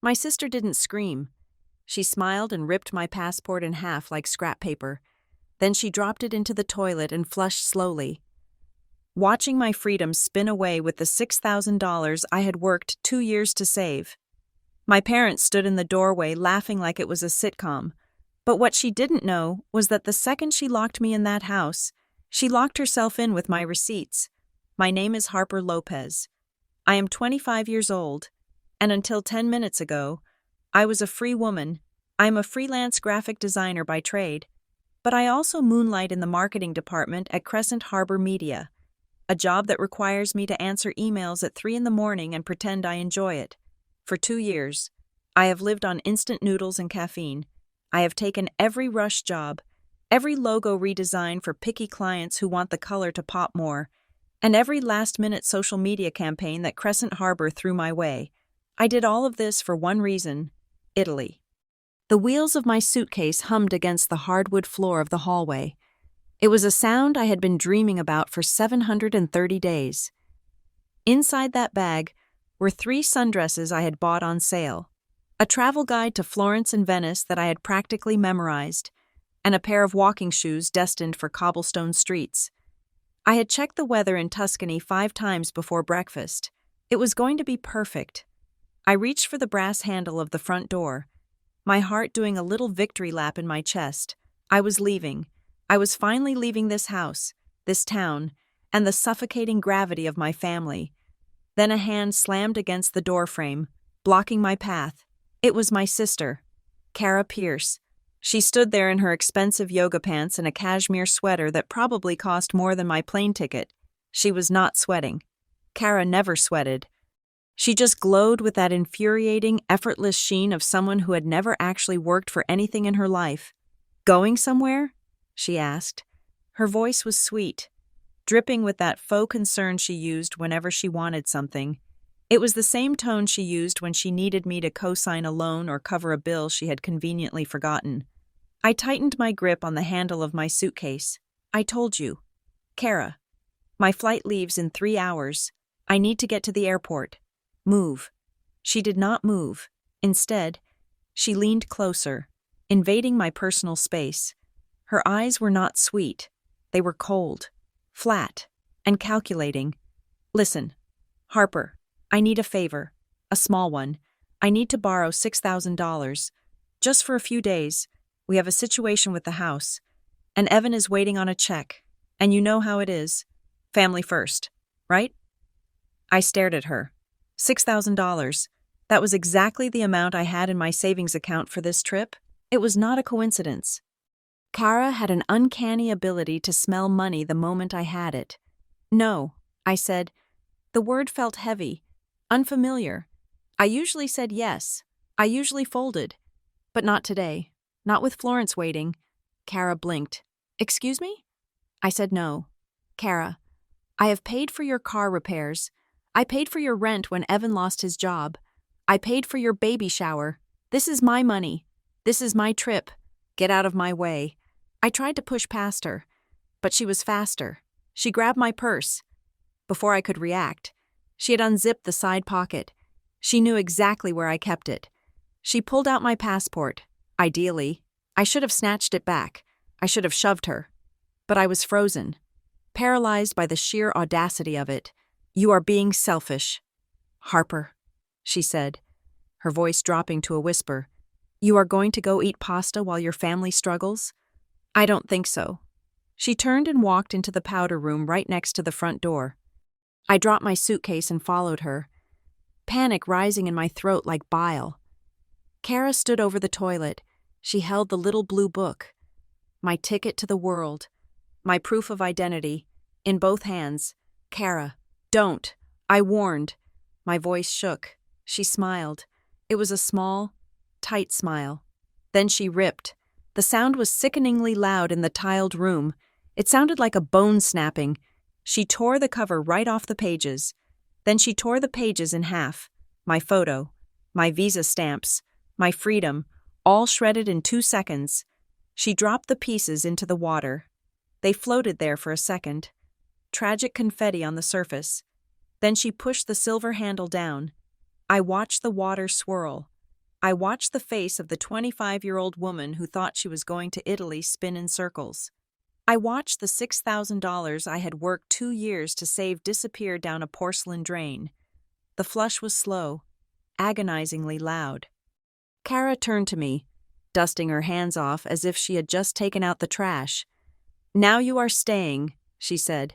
My sister didn't scream. She smiled and ripped my passport in half like scrap paper. Then she dropped it into the toilet and flushed slowly. Watching my freedom spin away with the $6,000 I had worked 2 years to save. My parents stood in the doorway laughing like it was a sitcom. But what she didn't know was that the second she locked me in that house, she locked herself in with my receipts. My name is Harper Lopez. I am 25 years old, and until 10 minutes ago, I was a free woman. I am a freelance graphic designer by trade, but I also moonlight in the marketing department at Crescent Harbor Media, a job that requires me to answer emails at 3 in the morning and pretend I enjoy it. For 2 years, I have lived on instant noodles and caffeine. I have taken every rush job, every logo redesign for picky clients who want the color to pop more, and every last-minute social media campaign that Crescent Harbor threw my way. I did all of this for one reason: Italy. The wheels of my suitcase hummed against the hardwood floor of the hallway. It was a sound I had been dreaming about for 730 days. Inside that bag were 3 sundresses I had bought on sale, a travel guide to Florence and Venice that I had practically memorized, and a pair of walking shoes destined for cobblestone streets. I had checked the weather in Tuscany 5 times before breakfast. It was going to be perfect. I reached for the brass handle of the front door, my heart doing a little victory lap in my chest. I was leaving. I was finally leaving this house, this town, and the suffocating gravity of my family. Then a hand slammed against the doorframe, blocking my path. It was my sister, Kara Pierce. She stood there in her expensive yoga pants and a cashmere sweater that probably cost more than my plane ticket. She was not sweating. Kara never sweated. She just glowed with that infuriating, effortless sheen of someone who had never actually worked for anything in her life. "Going somewhere?" she asked. Her voice was sweet, dripping with that faux concern she used whenever she wanted something. It was the same tone she used when she needed me to co-sign a loan or cover a bill she had conveniently forgotten. I tightened my grip on the handle of my suitcase. "I told you. Kara, my flight leaves in 3 hours. I need to get to the airport. Move." She did not move. Instead, she leaned closer, invading my personal space. Her eyes were not sweet. They were cold, flat, and calculating. "Listen, Harper, I need a favor, a small one. I need to borrow $6,000. Just for a few days. We have a situation with the house, and Evan is waiting on a check, and you know how it is. Family first, right?" I stared at her. $6,000. That was exactly the amount I had in my savings account for this trip. It was not a coincidence. Kara had an uncanny ability to smell money the moment I had it. "No," I said. The word felt heavy, unfamiliar. I usually said yes. I usually folded. But not today. Not with Florence waiting. Kara blinked. "Excuse me?" I said no. "Kara, I have paid for your car repairs. I paid for your rent when Evan lost his job. I paid for your baby shower. This is my money. This is my trip. Get out of my way." I tried to push past her, but she was faster. She grabbed my purse. Before I could react, she had unzipped the side pocket. She knew exactly where I kept it. She pulled out my passport. Ideally, I should have snatched it back. I should have shoved her. But I was frozen, paralyzed by the sheer audacity of it. "You are being selfish." "Harper," she said, her voice dropping to a whisper, "you are going to go eat pasta while your family struggles?" "I don't think so." She turned and walked into the powder room right next to the front door. I dropped my suitcase and followed her, panic rising in my throat like bile. Kara stood over the toilet. She held the little blue book, my ticket to the world, my proof of identity, in both hands. "Kara, don't," I warned. My voice shook. She smiled. It was a small, tight smile. Then she ripped. The sound was sickeningly loud in the tiled room. It sounded like a bone snapping. She tore the cover right off the pages. Then she tore the pages in half. My photo, my visa stamps, my freedom, all shredded in 2 seconds. She dropped the pieces into the water. They floated there for a second. Tragic confetti on the surface. Then she pushed the silver handle down. I watched the water swirl. I watched the face of the 25-year-old woman who thought she was going to Italy spin in circles. I watched the $6,000 I had worked 2 years to save disappear down a porcelain drain. The flush was slow, agonizingly loud. Kara turned to me, dusting her hands off as if she had just taken out the trash. "Now you are staying," she said.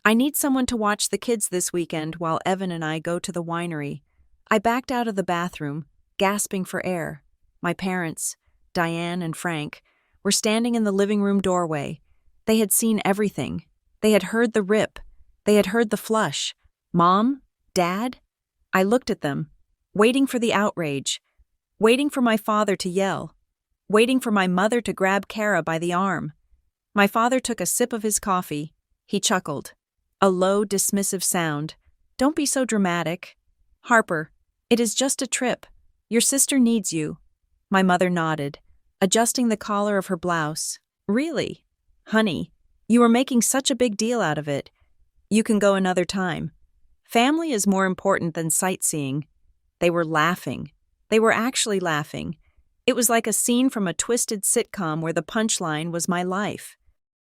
"I need someone to watch the kids this weekend while Evan and I go to the winery." I backed out of the bathroom, gasping for air. My parents, Diane and Frank, were standing in the living room doorway. They had seen everything. They had heard the rip. They had heard the flush. Mom? Dad? I looked at them, waiting for the outrage, waiting for my father to yell, waiting for my mother to grab Kara by the arm. My father took a sip of his coffee. He chuckled. A low, dismissive sound. "Don't be so dramatic. Harper, it is just a trip. Your sister needs you." My mother nodded, adjusting the collar of her blouse. "Really? Honey, you are making such a big deal out of it. You can go another time. Family is more important than sightseeing." They were laughing. They were actually laughing. It was like a scene from a twisted sitcom where the punchline was my life.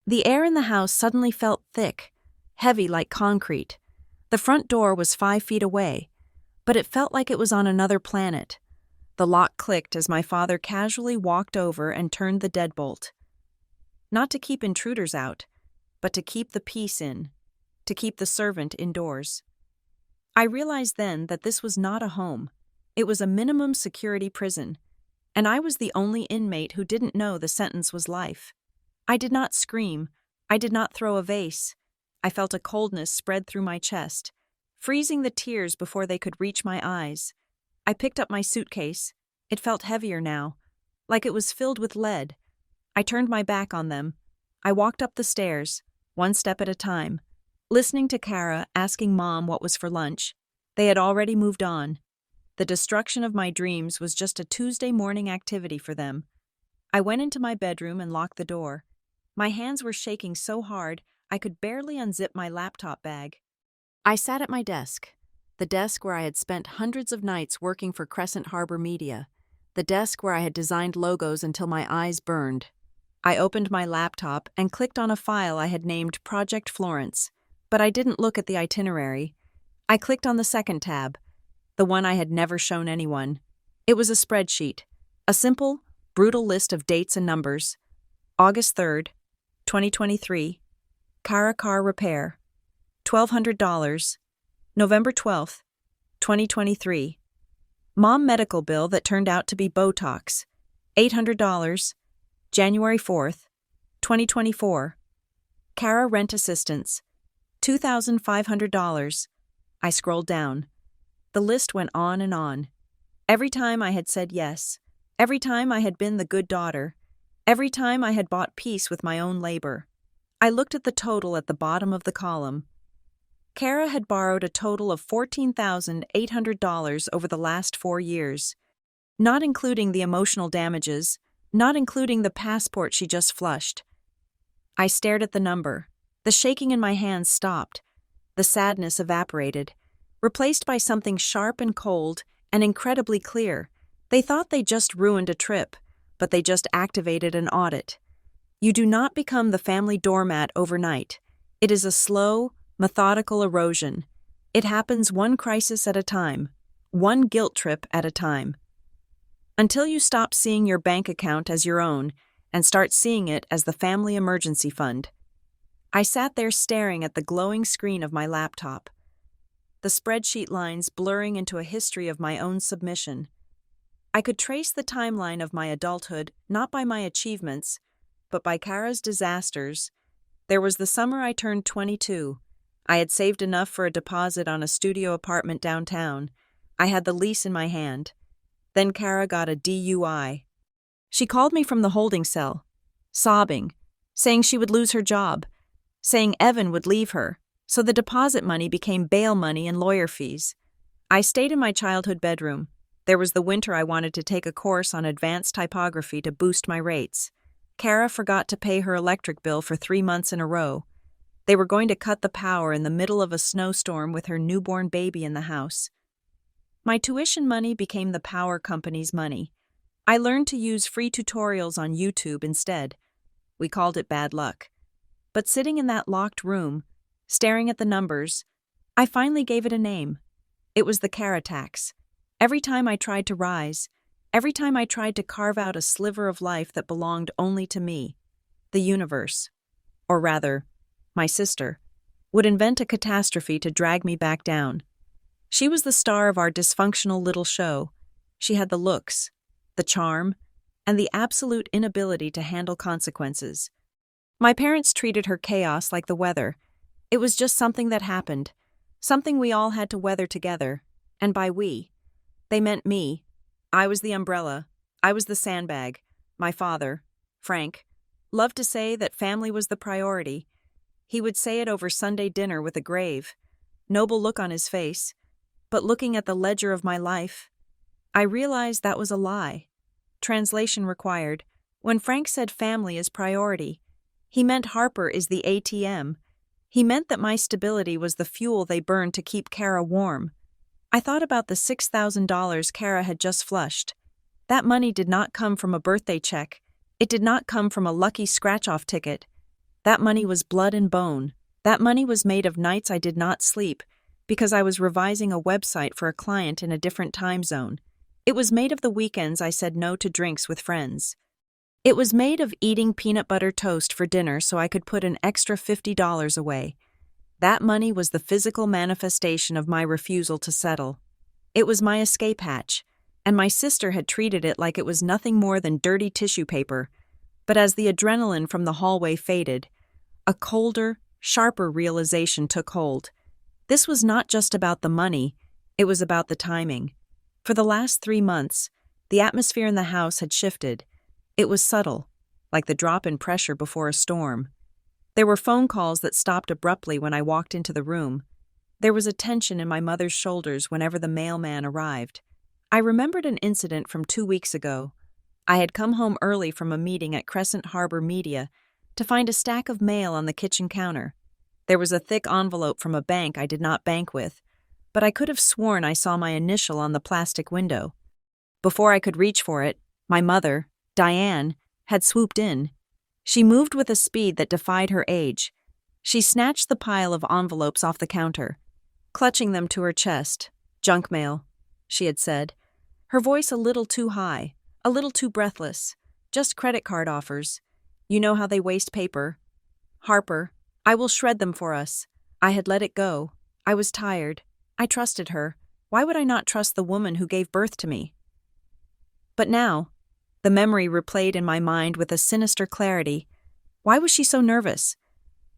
The air in the house suddenly felt thick, heavy like concrete. The front door was 5 feet away, but it felt like it was on another planet. The lock clicked as my father casually walked over and turned the deadbolt. Not to keep intruders out, but to keep the peace in, to keep the servant indoors. I realized then that this was not a home. It was a minimum security prison, and I was the only inmate who didn't know the sentence was life. I did not scream. I did not throw a vase. I felt a coldness spread through my chest, freezing the tears before they could reach my eyes. I picked up my suitcase. It felt heavier now, like it was filled with lead. I turned my back on them. I walked up the stairs, one step at a time, listening to Kara asking Mom what was for lunch. They had already moved on. The destruction of my dreams was just a Tuesday morning activity for them. I went into my bedroom and locked the door. My hands were shaking so hard I could barely unzip my laptop bag. I sat at my desk, the desk where I had spent hundreds of nights working for Crescent Harbor Media, the desk where I had designed logos until my eyes burned. I opened my laptop and clicked on a file I had named Project Florence, but I didn't look at the itinerary. I clicked on the second tab, the one I had never shown anyone. It was a spreadsheet, a simple, brutal list of dates and numbers. August 3rd, 2023, Kara car repair, $1,200. November 12th, 2023, Mom medical bill that turned out to be Botox, $800. January 4th, 2024, Kara rent assistance, $2,500. I scrolled down. The list went on and on. Every time I had said yes, every time I had been the good daughter, every time I had bought peace with my own labor. I looked at the total at the bottom of the column. Kara had borrowed a total of $14,800 over the last 4 years, not including the emotional damages, not including the passport she just flushed. I stared at the number. The shaking in my hands stopped. The sadness evaporated, replaced by something sharp and cold and incredibly clear. They thought they just ruined a trip, but they just activated an audit. You do not become the family doormat overnight. It is a slow, methodical erosion. It happens one crisis at a time, one guilt trip at a time. Until you stop seeing your bank account as your own and start seeing it as the family emergency fund. I sat there staring at the glowing screen of my laptop, the spreadsheet lines blurring into a history of my own submission. I could trace the timeline of my adulthood not by my achievements, but by Kara's disasters. There was the summer I turned 22. I had saved enough for a deposit on a studio apartment downtown. I had the lease in my hand. Then Kara got a DUI. She called me from the holding cell, sobbing, saying she would lose her job, saying Evan would leave her, so the deposit money became bail money and lawyer fees. I stayed in my childhood bedroom. There was the winter I wanted to take a course on advanced typography to boost my rates. Kara forgot to pay her electric bill for 3 months in a row. They were going to cut the power in the middle of a snowstorm with her newborn baby in the house. My tuition money became the power company's money. I learned to use free tutorials on YouTube instead. We called it bad luck. But sitting in that locked room, staring at the numbers, I finally gave it a name. It was the Kara tax. Every time I tried to rise, every time I tried to carve out a sliver of life that belonged only to me, the universe, or rather, my sister, would invent a catastrophe to drag me back down. She was the star of our dysfunctional little show. She had the looks, the charm, and the absolute inability to handle consequences. My parents treated her chaos like the weather. It was just something that happened, something we all had to weather together, and by we, they meant me. I was the umbrella. I was the sandbag. My father, Frank, loved to say that family was the priority. He would say it over Sunday dinner with a grave, noble look on his face. But looking at the ledger of my life, I realized that was a lie. Translation required. When Frank said family is priority, he meant Harper is the ATM. He meant that my stability was the fuel they burned to keep Kara warm. I thought about the $6,000 Kara had just flushed. That money did not come from a birthday check. It did not come from a lucky scratch-off ticket. That money was blood and bone. That money was made of nights I did not sleep because I was revising a website for a client in a different time zone. It was made of the weekends I said no to drinks with friends. It was made of eating peanut butter toast for dinner so I could put an extra $50 away. That money was the physical manifestation of my refusal to settle. It was my escape hatch, and my sister had treated it like it was nothing more than dirty tissue paper. But as the adrenaline from the hallway faded, a colder, sharper realization took hold. This was not just about the money, it was about the timing. For the last 3 months, the atmosphere in the house had shifted. It was subtle, like the drop in pressure before a storm. There were phone calls that stopped abruptly when I walked into the room. There was a tension in my mother's shoulders whenever the mailman arrived. I remembered an incident from 2 weeks ago. I had come home early from a meeting at Crescent Harbor Media to find a stack of mail on the kitchen counter. There was a thick envelope from a bank I did not bank with, but I could have sworn I saw my initial on the plastic window. Before I could reach for it, my mother, Diane, had swooped in. She moved with a speed that defied her age. She snatched the pile of envelopes off the counter, clutching them to her chest. "Junk mail," she had said, her voice a little too high, a little too breathless. "Just credit card offers. You know how they waste paper. Harper, I will shred them for us." I had let it go. I was tired. I trusted her. Why would I not trust the woman who gave birth to me? But now, the memory replayed in my mind with a sinister clarity. Why was she so nervous?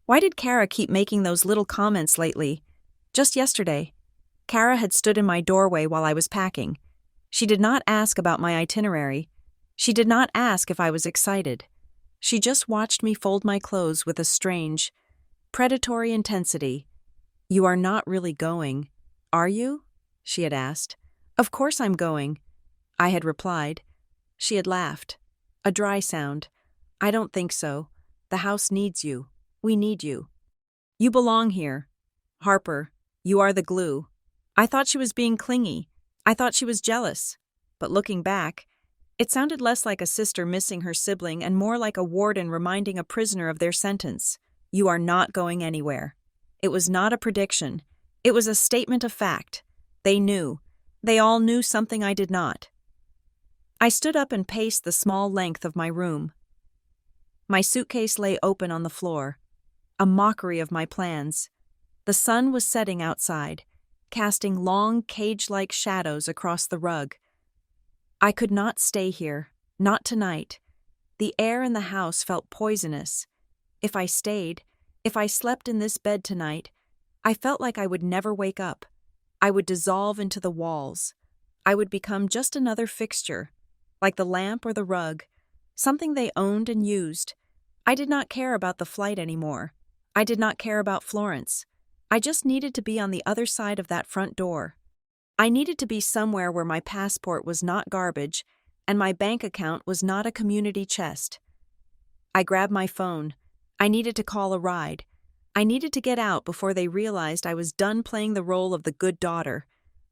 Why did Kara keep making those little comments lately? Just yesterday, Kara had stood in my doorway while I was packing. She did not ask about my itinerary. She did not ask if I was excited. She just watched me fold my clothes with a strange, predatory intensity. "You are not really going, are you?" she had asked. "Of course I'm going," I had replied. She had laughed. A dry sound. "I don't think so. The house needs you. We need you. You belong here. Harper, you are the glue." I thought she was being clingy. I thought she was jealous. But looking back, it sounded less like a sister missing her sibling and more like a warden reminding a prisoner of their sentence. You are not going anywhere. It was not a prediction. It was a statement of fact. They knew. They all knew something I did not. I stood up and paced the small length of my room. My suitcase lay open on the floor, a mockery of my plans. The sun was setting outside, casting long, cage-like shadows across the rug. I could not stay here, not tonight. The air in the house felt poisonous. If I stayed, if I slept in this bed tonight, I felt like I would never wake up. I would dissolve into the walls. I would become just another fixture, like the lamp or the rug, something they owned and used. I did not care about the flight anymore. I did not care about Florence. I just needed to be on the other side of that front door. I needed to be somewhere where my passport was not garbage and my bank account was not a community chest. I grabbed my phone. I needed to call a ride. I needed to get out before they realized I was done playing the role of the good daughter.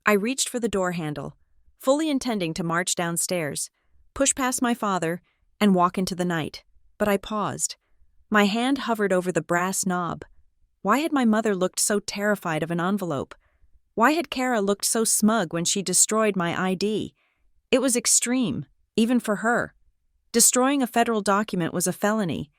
I reached for the door handle, fully intending to march downstairs, push past my father, and walk into the night. But I paused. My hand hovered over the brass knob. Why had my mother looked so terrified of an envelope? Why had Kara looked so smug when she destroyed my ID? It was extreme, even for her. Destroying a federal document was a felony.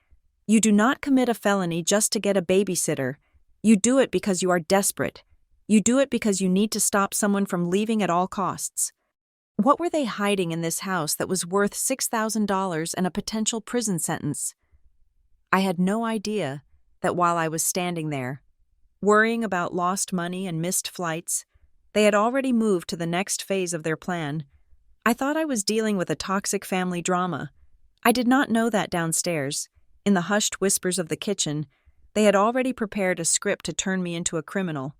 You do not commit a felony just to get a babysitter. You do it because you are desperate. You do it because you need to stop someone from leaving at all costs. What were they hiding in this house that was worth $6,000 and a potential prison sentence? I had no idea that while I was standing there, worrying about lost money and missed flights, they had already moved to the next phase of their plan. I thought I was dealing with a toxic family drama. I did not know that downstairs, in the hushed whispers of the kitchen, they had already prepared a script to turn me into a criminal.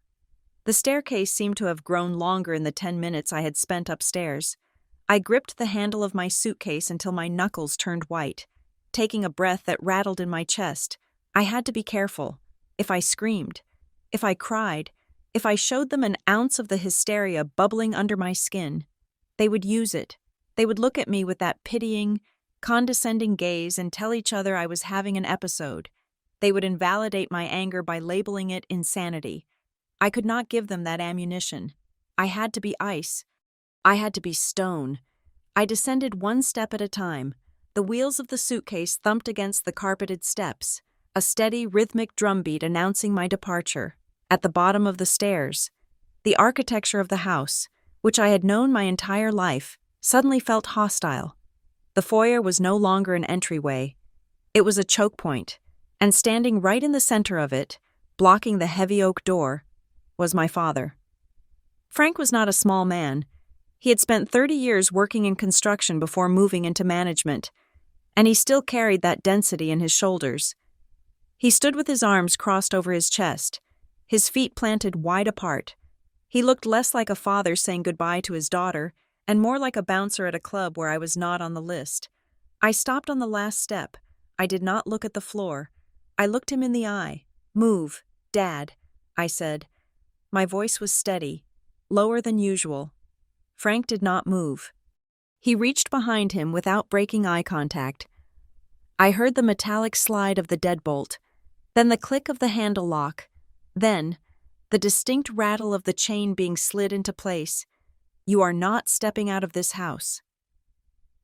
The staircase seemed to have grown longer in the 10 minutes I had spent upstairs. I gripped the handle of my suitcase until my knuckles turned white, taking a breath that rattled in my chest. I had to be careful. If I screamed, if I cried, if I showed them an ounce of the hysteria bubbling under my skin, they would use it. They would look at me with that pitying, condescending gaze and tell each other I was having an episode. They would invalidate my anger by labeling it insanity. I could not give them that ammunition. I had to be ice. I had to be stone. I descended one step at a time. The wheels of the suitcase thumped against the carpeted steps, a steady, rhythmic drumbeat announcing my departure. At the bottom of the stairs, the architecture of the house, which I had known my entire life, suddenly felt hostile. The foyer was no longer an entryway. It was a choke point, and standing right in the center of it, blocking the heavy oak door, was my father. Frank was not a small man. He had spent 30 years working in construction before moving into management, and he still carried that density in his shoulders. He stood with his arms crossed over his chest, his feet planted wide apart. He looked less like a father saying goodbye to his daughter, and more like a bouncer at a club where I was not on the list. I stopped on the last step. I did not look at the floor. I looked him in the eye. "Move, Dad," I said. My voice was steady, lower than usual. Frank did not move. He reached behind him without breaking eye contact. I heard the metallic slide of the deadbolt, then the click of the handle lock, then the distinct rattle of the chain being slid into place. "You are not stepping out of this house."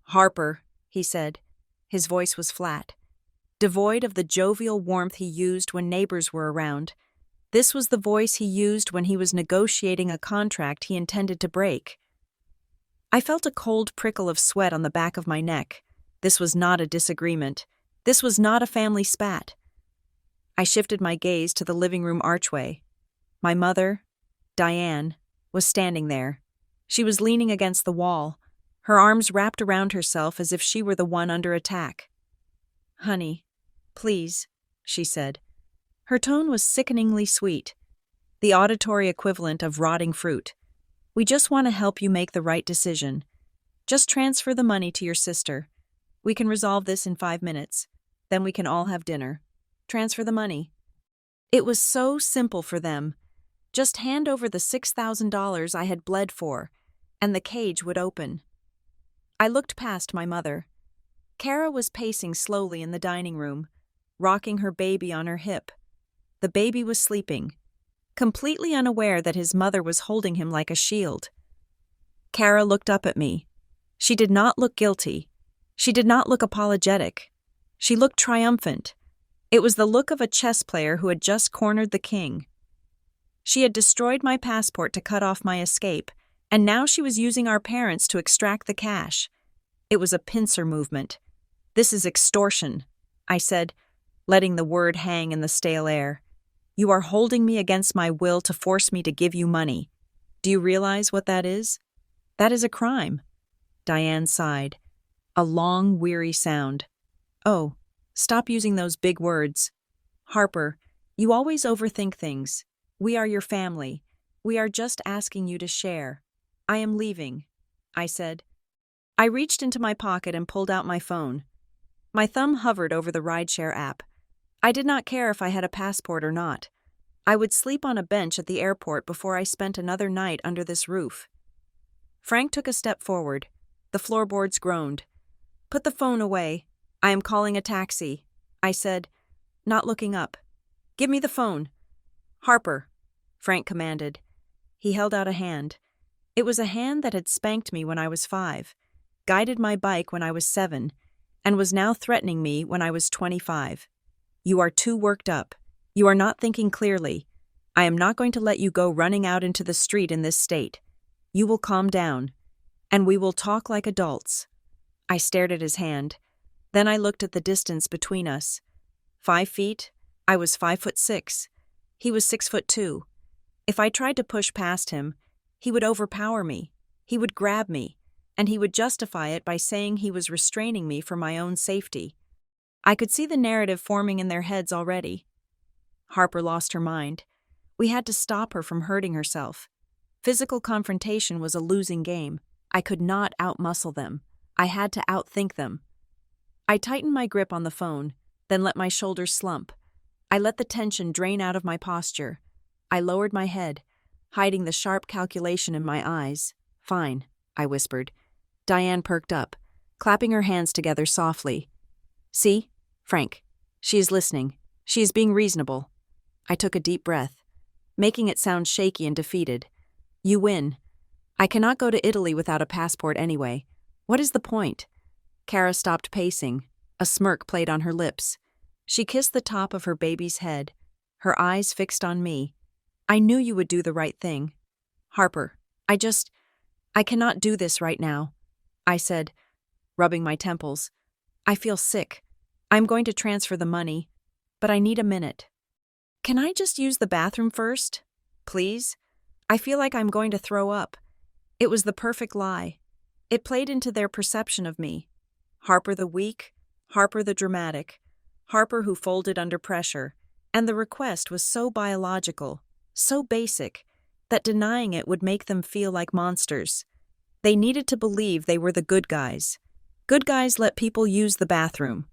"Harper," he said. His voice was flat, devoid of the jovial warmth he used when neighbors were around. This was the voice he used when he was negotiating a contract he intended to break. I felt a cold prickle of sweat on the back of my neck. This was not a disagreement. This was not a family spat. I shifted my gaze to the living room archway. My mother, Diane, was standing there. She was leaning against the wall, her arms wrapped around herself as if she were the one under attack. "Honey, please," she said. Her tone was sickeningly sweet, the auditory equivalent of rotting fruit. "We just want to help you make the right decision. Just transfer the money to your sister. We can resolve this in 5 minutes. Then we can all have dinner. Transfer the money." It was so simple for them. Just hand over the $6,000 I had bled for, and the cage would open. I looked past my mother. Kara was pacing slowly in the dining room, rocking her baby on her hip. The baby was sleeping, completely unaware that his mother was holding him like a shield. Kara looked up at me. She did not look guilty. She did not look apologetic. She looked triumphant. It was the look of a chess player who had just cornered the king. She had destroyed my passport to cut off my escape, and now she was using our parents to extract the cash. It was a pincer movement. "This is extortion," I said, letting the word hang in the stale air. "You are holding me against my will to force me to give you money. Do you realize what that is? That is a crime." Diane sighed. A long, weary sound. "Oh, stop using those big words. Harper, you always overthink things. We are your family. We are just asking you to share. I am leaving," I said. I reached into my pocket and pulled out my phone. My thumb hovered over the rideshare app. I did not care if I had a passport or not. I would sleep on a bench at the airport before I spent another night under this roof. Frank took a step forward. The floorboards groaned. "Put the phone away. I am calling a taxi," I said, not looking up. "Give me the phone." "Harper," Frank commanded. He held out a hand. It was a hand that had spanked me when I was 5, guided my bike when I was 7, and was now threatening me when I was 25. "You are too worked up. You are not thinking clearly. I am not going to let you go running out into the street in this state. You will calm down, and we will talk like adults." I stared at his hand. Then I looked at the distance between us. 5 feet? I was 5'6". He was 6'2". If I tried to push past him, he would overpower me. He would grab me, and he would justify it by saying he was restraining me for my own safety. I could see the narrative forming in their heads already. Harper lost her mind. We had to stop her from hurting herself. Physical confrontation was a losing game. I could not outmuscle them. I had to outthink them. I tightened my grip on the phone, then let my shoulders slump. I let the tension drain out of my posture. I lowered my head, hiding the sharp calculation in my eyes. "Fine," I whispered. Diane perked up, clapping her hands together softly. "See, Frank, she is listening. She is being reasonable." I took a deep breath, making it sound shaky and defeated. "You win. I cannot go to Italy without a passport anyway. What is the point?" Kara stopped pacing. A smirk played on her lips. She kissed the top of her baby's head, her eyes fixed on me. "I knew you would do the right thing. Harper, I cannot do this right now," I said, rubbing my temples. "I feel sick. I'm going to transfer the money, but I need a minute." "Can I just use the bathroom first? Please? I feel like I'm going to throw up." It was the perfect lie. It played into their perception of me. Harper the weak, Harper the dramatic, Harper who folded under pressure, and the request was so biological, so basic, that denying it would make them feel like monsters. They needed to believe they were the good guys. Good guys let people use the bathroom.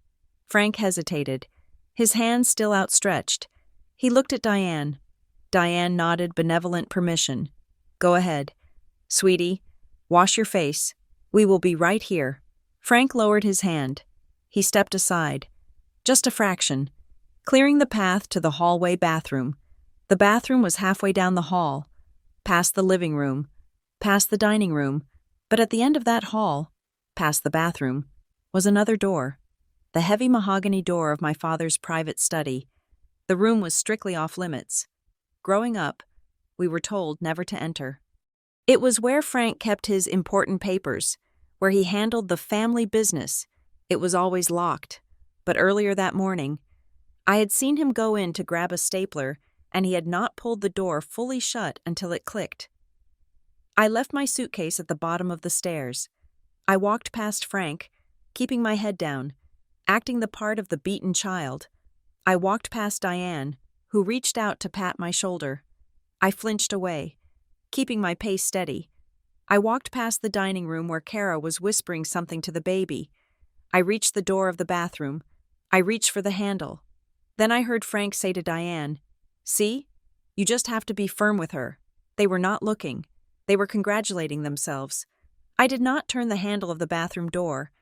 Frank hesitated, his hand still outstretched. He looked at Diane. Diane nodded benevolent permission. "Go ahead. Sweetie, wash your face. We will be right here." Frank lowered his hand. He stepped aside. Just a fraction, clearing the path to the hallway bathroom. The bathroom was halfway down the hall, past the living room, past the dining room, but at the end of that hall, past the bathroom, was another door. The heavy mahogany door of my father's private study. The room was strictly off-limits. Growing up, we were told never to enter. It was where Frank kept his important papers, where he handled the family business. It was always locked. But earlier that morning, I had seen him go in to grab a stapler, and he had not pulled the door fully shut until it clicked. I left my suitcase at the bottom of the stairs. I walked past Frank, keeping my head down, acting the part of the beaten child. I walked past Diane, who reached out to pat my shoulder. I flinched away, keeping my pace steady. I walked past the dining room where Kara was whispering something to the baby. I reached the door of the bathroom. I reached for the handle. Then I heard Frank say to Diane, "See? You just have to be firm with her." They were not looking. They were congratulating themselves. I did not turn the handle of the bathroom door.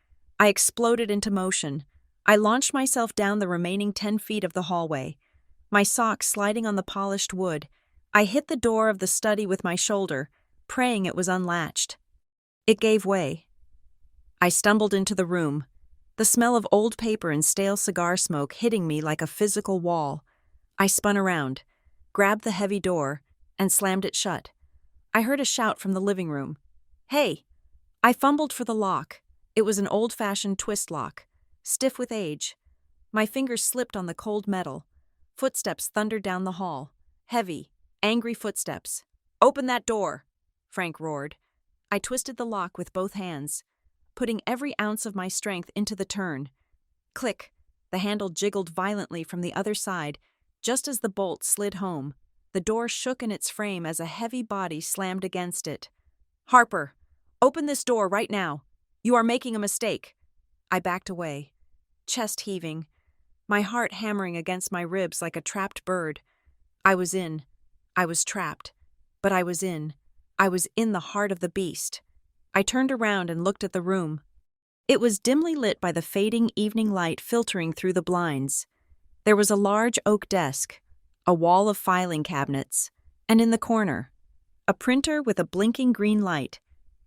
I exploded into motion. I launched myself down the remaining 10 feet of the hallway, my socks sliding on the polished wood. I hit the door of the study with my shoulder, praying it was unlatched. It gave way. I stumbled into the room, the smell of old paper and stale cigar smoke hitting me like a physical wall. I spun around, grabbed the heavy door, and slammed it shut. I heard a shout from the living room. "Hey!" I fumbled for the lock. It was an old-fashioned twist lock, stiff with age. My fingers slipped on the cold metal. Footsteps thundered down the hall. Heavy, angry footsteps. "Open that door!" Frank roared. I twisted the lock with both hands, putting every ounce of my strength into the turn. Click! The handle jiggled violently from the other side, just as the bolt slid home. The door shook in its frame as a heavy body slammed against it. "Harper, open this door right now. You are making a mistake." I backed away, chest heaving, my heart hammering against my ribs like a trapped bird. I was in. I was trapped. But I was in. I was in the heart of the beast. I turned around and looked at the room. It was dimly lit by the fading evening light filtering through the blinds. There was a large oak desk, a wall of filing cabinets, and in the corner, a printer with a blinking green light.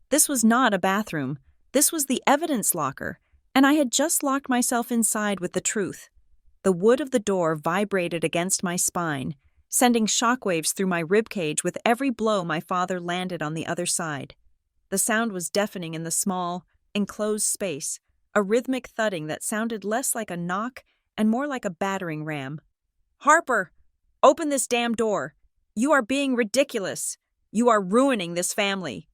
This was not a bathroom. This was the evidence locker, and I had just locked myself inside with the truth. The wood of the door vibrated against my spine, sending shockwaves through my ribcage with every blow my father landed on the other side. The sound was deafening in the small, enclosed space, a rhythmic thudding that sounded less like a knock and more like a battering ram. "Harper, open this damn door! You are being ridiculous! You are ruining this family!"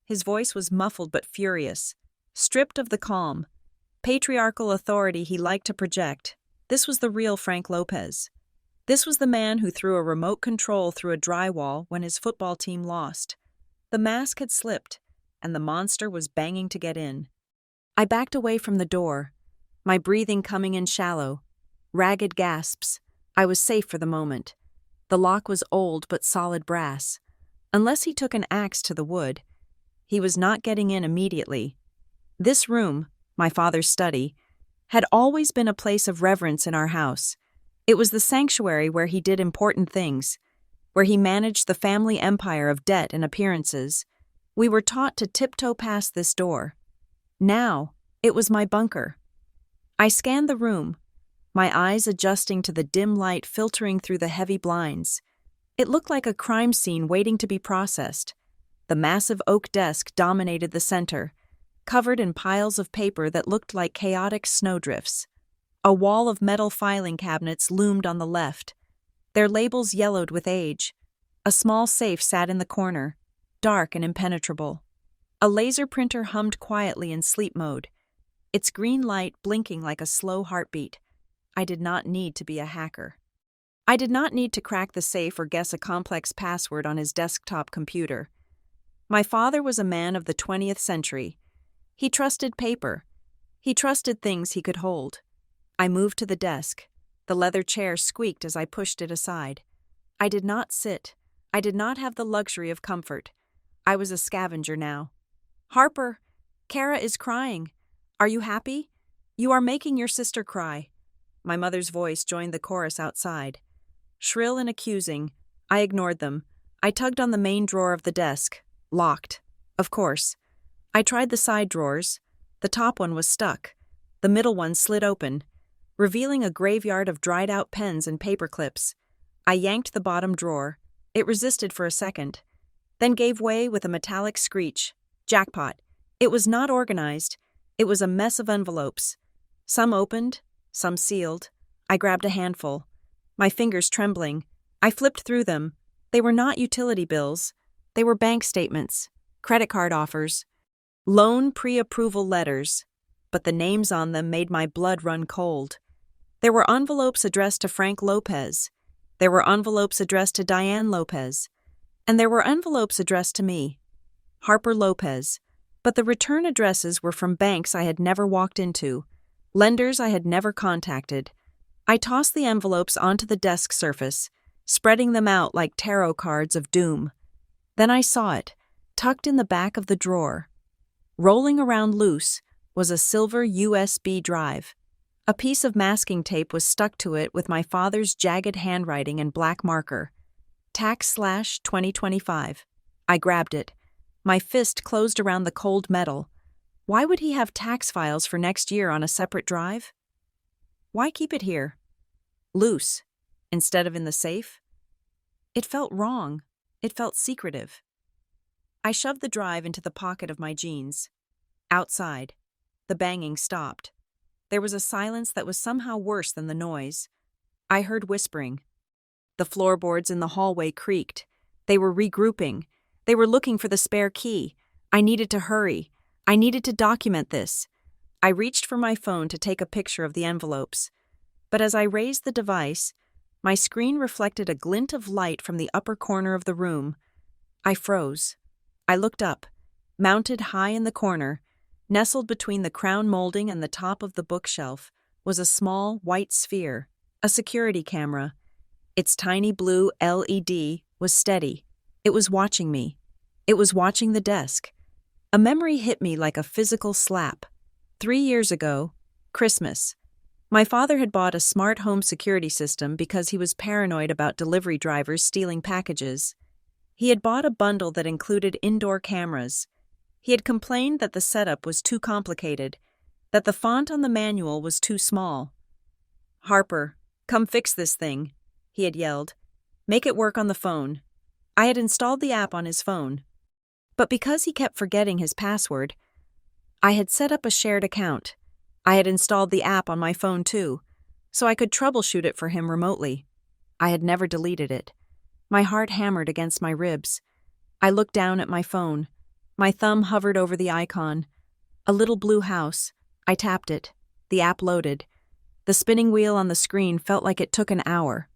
His voice was muffled but furious, stripped of the calm, patriarchal authority he liked to project. This was the real Frank Lopez. This was the man who threw a remote control through a drywall when his football team lost. The mask had slipped, and the monster was banging to get in. I backed away from the door, my breathing coming in shallow, ragged gasps. I was safe for the moment. The lock was old but solid brass. Unless he took an axe to the wood, he was not getting in immediately. This room, my father's study, had always been a place of reverence in our house. It was the sanctuary where he did important things, where he managed the family empire of debt and appearances. We were taught to tiptoe past this door. Now, it was my bunker. I scanned the room, my eyes adjusting to the dim light filtering through the heavy blinds. It looked like a crime scene waiting to be processed. The massive oak desk dominated the center, covered in piles of paper that looked like chaotic snowdrifts. A wall of metal filing cabinets loomed on the left, their labels yellowed with age. A small safe sat in the corner, dark and impenetrable. A laser printer hummed quietly in sleep mode, its green light blinking like a slow heartbeat. I did not need to be a hacker. I did not need to crack the safe or guess a complex password on his desktop computer. My father was a man of the 20th century. He trusted paper. He trusted things he could hold. I moved to the desk. The leather chair squeaked as I pushed it aside. I did not sit. I did not have the luxury of comfort. I was a scavenger now. "Harper, Kara is crying. Are you happy? You are making your sister cry." My mother's voice joined the chorus outside. Shrill and accusing, I ignored them. I tugged on the main drawer of the desk. Locked. Of course. I tried the side drawers. The top one was stuck. The middle one slid open, revealing a graveyard of dried-out pens and paper clips. I yanked the bottom drawer. It resisted for a second, then gave way with a metallic screech. Jackpot. It was not organized. It was a mess of envelopes. Some opened, some sealed. I grabbed a handful, my fingers trembling. I flipped through them. They were not utility bills. They were bank statements, credit card offers, loan pre-approval letters, but the names on them made my blood run cold. There were envelopes addressed to Frank Lopez. There were envelopes addressed to Diane Lopez. And there were envelopes addressed to me, Harper Lopez. But the return addresses were from banks I had never walked into, lenders I had never contacted. I tossed the envelopes onto the desk surface, spreading them out like tarot cards of doom. Then I saw it, tucked in the back of the drawer. Rolling around loose was a silver USB drive. A piece of masking tape was stuck to it with my father's jagged handwriting in black marker. Tax/2025. I grabbed it. My fist closed around the cold metal. Why would he have tax files for next year on a separate drive? Why keep it here? Loose, instead of in the safe? It felt wrong. It felt secretive. I shoved the drive into the pocket of my jeans. Outside, the banging stopped. There was a silence that was somehow worse than the noise. I heard whispering. The floorboards in the hallway creaked. They were regrouping. They were looking for the spare key. I needed to hurry. I needed to document this. I reached for my phone to take a picture of the envelopes. But as I raised the device, my screen reflected a glint of light from the upper corner of the room. I froze. I looked up. Mounted high in the corner, nestled between the crown molding and the top of the bookshelf, was a small white sphere, a security camera. Its tiny blue LED was steady. It was watching me. It was watching the desk. A memory hit me like a physical slap. 3 years ago, Christmas. My father had bought a smart home security system because he was paranoid about delivery drivers stealing packages. He had bought a bundle that included indoor cameras. He had complained that the setup was too complicated, that the font on the manual was too small. "Harper, come fix this thing," he had yelled. "Make it work on the phone." I had installed the app on his phone. But because he kept forgetting his password, I had set up a shared account. I had installed the app on my phone too, so I could troubleshoot it for him remotely. I had never deleted it. My heart hammered against my ribs. I looked down at my phone. My thumb hovered over the icon. A little blue house. I tapped it. The app loaded. The spinning wheel on the screen felt like it took an hour.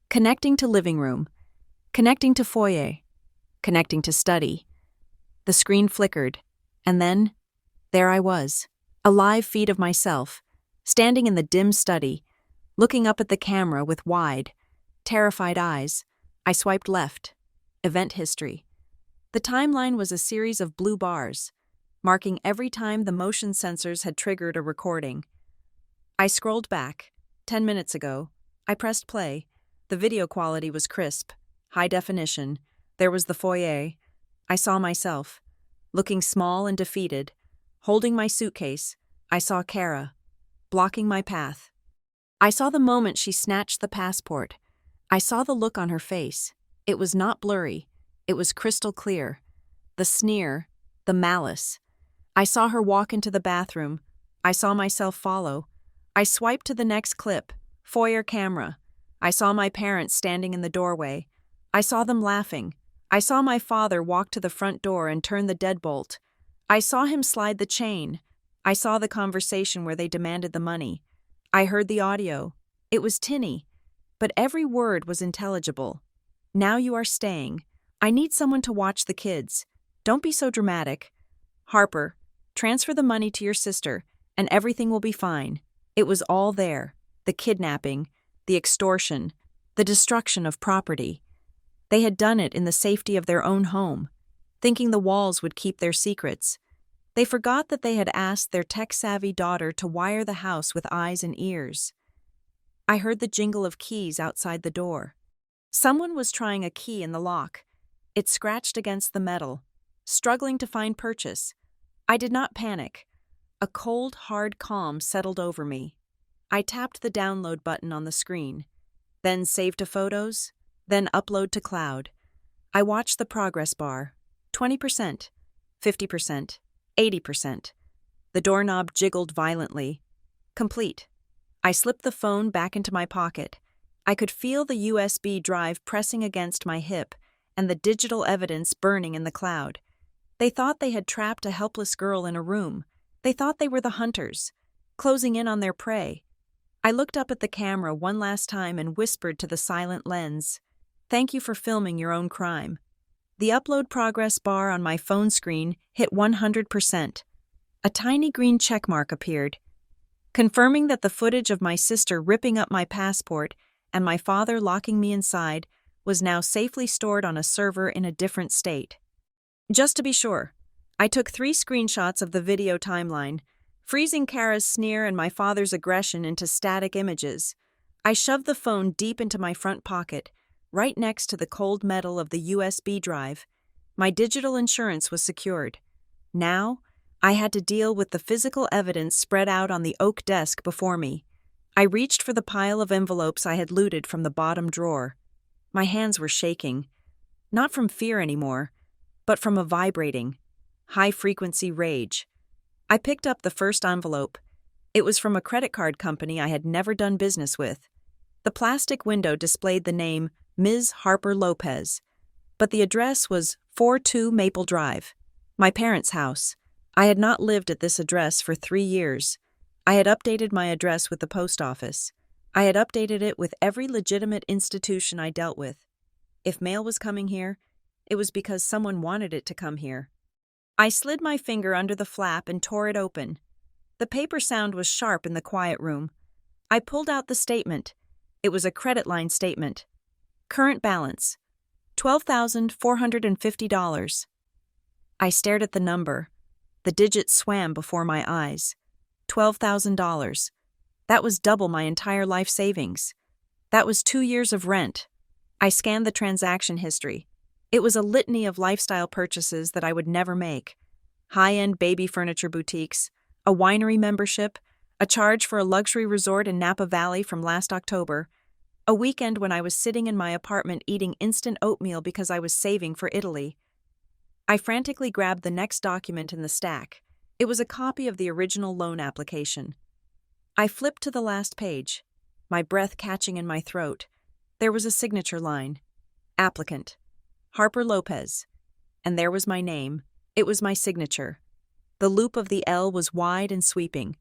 Connecting to living room. Connecting to foyer. Connecting to study. The screen flickered, and then, there I was, a live feed of myself, standing in the dim study, looking up at the camera with wide, terrified eyes. I swiped left. Event history. The timeline was a series of blue bars, marking every time the motion sensors had triggered a recording. I scrolled back. 10 minutes ago. I pressed play. The video quality was crisp, high definition. There was the foyer. I saw myself, looking small and defeated, holding my suitcase. I saw Kara, blocking my path. I saw the moment she snatched the passport. I saw the look on her face. It was not blurry. It was crystal clear. The sneer, the malice. I saw her walk into the bathroom. I saw myself follow. I swiped to the next clip, foyer camera. I saw my parents standing in the doorway. I saw them laughing. I saw my father walk to the front door and turn the deadbolt. I saw him slide the chain. I saw the conversation where they demanded the money. I heard the audio. It was tinny, but every word was intelligible. "Now you are staying. I need someone to watch the kids. Don't be so dramatic. Harper, transfer the money to your sister, and everything will be fine." It was all there. The kidnapping, the extortion, the destruction of property. They had done it in the safety of their own home, thinking the walls would keep their secrets. They forgot that they had asked their tech-savvy daughter to wire the house with eyes and ears. I heard the jingle of keys outside the door. Someone was trying a key in the lock. It scratched against the metal, struggling to find purchase. I did not panic. A cold, hard calm settled over me. I tapped the download button on the screen, then save to photos, then upload to cloud. I watched the progress bar. 20%, 50%, 80%. The doorknob jiggled violently. Complete. I slipped the phone back into my pocket. I could feel the USB drive pressing against my hip and the digital evidence burning in the cloud. They thought they had trapped a helpless girl in a room. They thought they were the hunters, closing in on their prey. I looked up at the camera one last time and whispered to the silent lens, "Thank you for filming your own crime." The upload progress bar on my phone screen hit 100%. A tiny green checkmark appeared, confirming that the footage of my sister ripping up my passport and my father locking me inside was now safely stored on a server in a different state. Just to be sure, I took 3 screenshots of the video timeline, freezing Kara's sneer and my father's aggression into static images. I shoved the phone deep into my front pocket, right next to the cold metal of the USB drive. My digital insurance was secured. Now, I had to deal with the physical evidence spread out on the oak desk before me. I reached for the pile of envelopes I had looted from the bottom drawer. My hands were shaking, not from fear anymore, but from a vibrating, high-frequency rage. I picked up the first envelope. It was from a credit card company I had never done business with. The plastic window displayed the name Ms. Harper Lopez, but the address was 42 Maple Drive, my parents' house. I had not lived at this address for 3 years. I had updated my address with the post office. I had updated it with every legitimate institution I dealt with. If mail was coming here, it was because someone wanted it to come here. I slid my finger under the flap and tore it open. The paper sound was sharp in the quiet room. I pulled out the statement. It was a credit line statement. Current balance, $12,450. I stared at the number. The digits swam before my eyes. $12,000. That was double my entire life savings. That was 2 years of rent. I scanned the transaction history. It was a litany of lifestyle purchases that I would never make. High-end baby furniture boutiques, a winery membership, a charge for a luxury resort in Napa Valley from last October, a weekend when I was sitting in my apartment eating instant oatmeal because I was saving for Italy. I frantically grabbed the next document in the stack. It was a copy of the original loan application. I flipped to the last page, my breath catching in my throat. There was a signature line. Applicant, Harper Lopez. And there was my name. It was my signature. The loop of the L was wide and sweeping.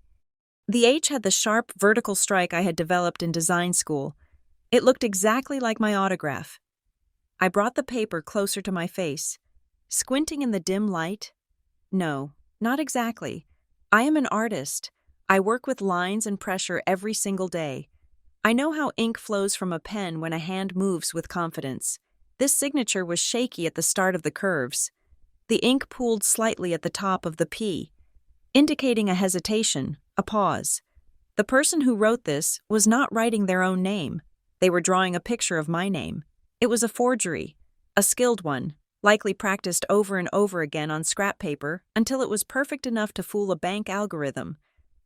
The H had the sharp vertical strike I had developed in design school. It looked exactly like my autograph. I brought the paper closer to my face. Squinting in the dim light? No, not exactly. I am an artist. I work with lines and pressure every single day. I know how ink flows from a pen when a hand moves with confidence. This signature was shaky at the start of the curves. The ink pooled slightly at the top of the P, indicating a hesitation, a pause. The person who wrote this was not writing their own name. They were drawing a picture of my name. It was a forgery, a skilled one, likely practiced over and over again on scrap paper until it was perfect enough to fool a bank algorithm.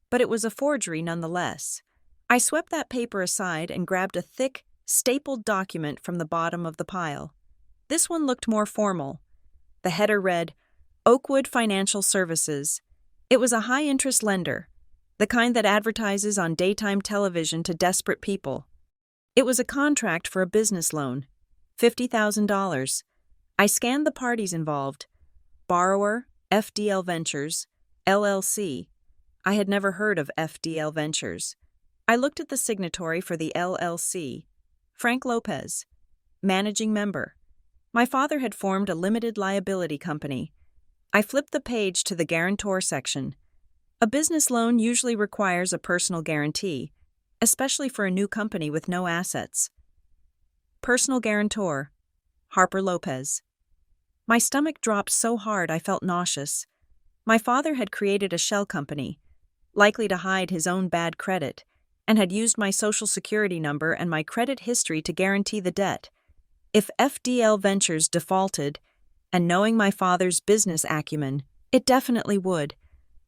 But it was a forgery nonetheless. I swept that paper aside and grabbed a thick, stapled document from the bottom of the pile. This one looked more formal. The header read, Oakwood Financial Services. It was a high-interest lender, the kind that advertises on daytime television to desperate people. It was a contract for a business loan, $50,000. I scanned the parties involved. Borrower, FDL Ventures, LLC. I had never heard of FDL Ventures. I looked at the signatory for the LLC, Frank Lopez, managing member. My father had formed a limited liability company. I flipped the page to the guarantor section. A business loan usually requires a personal guarantee, especially for a new company with no assets. Personal guarantor, Harper Lopez. My stomach dropped so hard I felt nauseous. My father had created a shell company, likely to hide his own bad credit, and had used my social security number and my credit history to guarantee the debt. If FDL Ventures defaulted, and knowing my father's business acumen, it definitely would.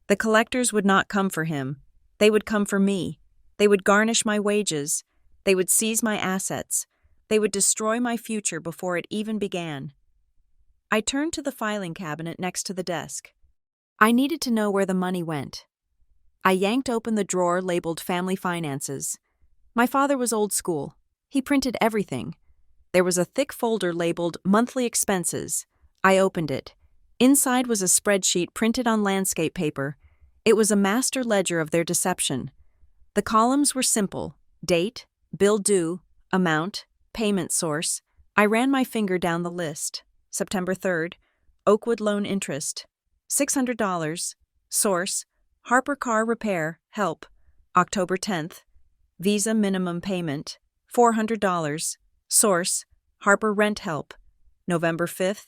The collectors would not come for him. They would come for me. They would garnish my wages. They would seize my assets. They would destroy my future before it even began. I turned to the filing cabinet next to the desk. I needed to know where the money went. I yanked open the drawer labeled Family Finances. My father was old school. He printed everything. There was a thick folder labeled Monthly Expenses. I opened it. Inside was a spreadsheet printed on landscape paper. It was a master ledger of their deception. The columns were simple: date, bill due, amount, payment source. I ran my finger down the list. September 3rd, Oakwood loan interest, $600. Source, Harper Car Repair, help. October 10th, Visa minimum payment, $400. Source, Harper Rent Help. November 5th,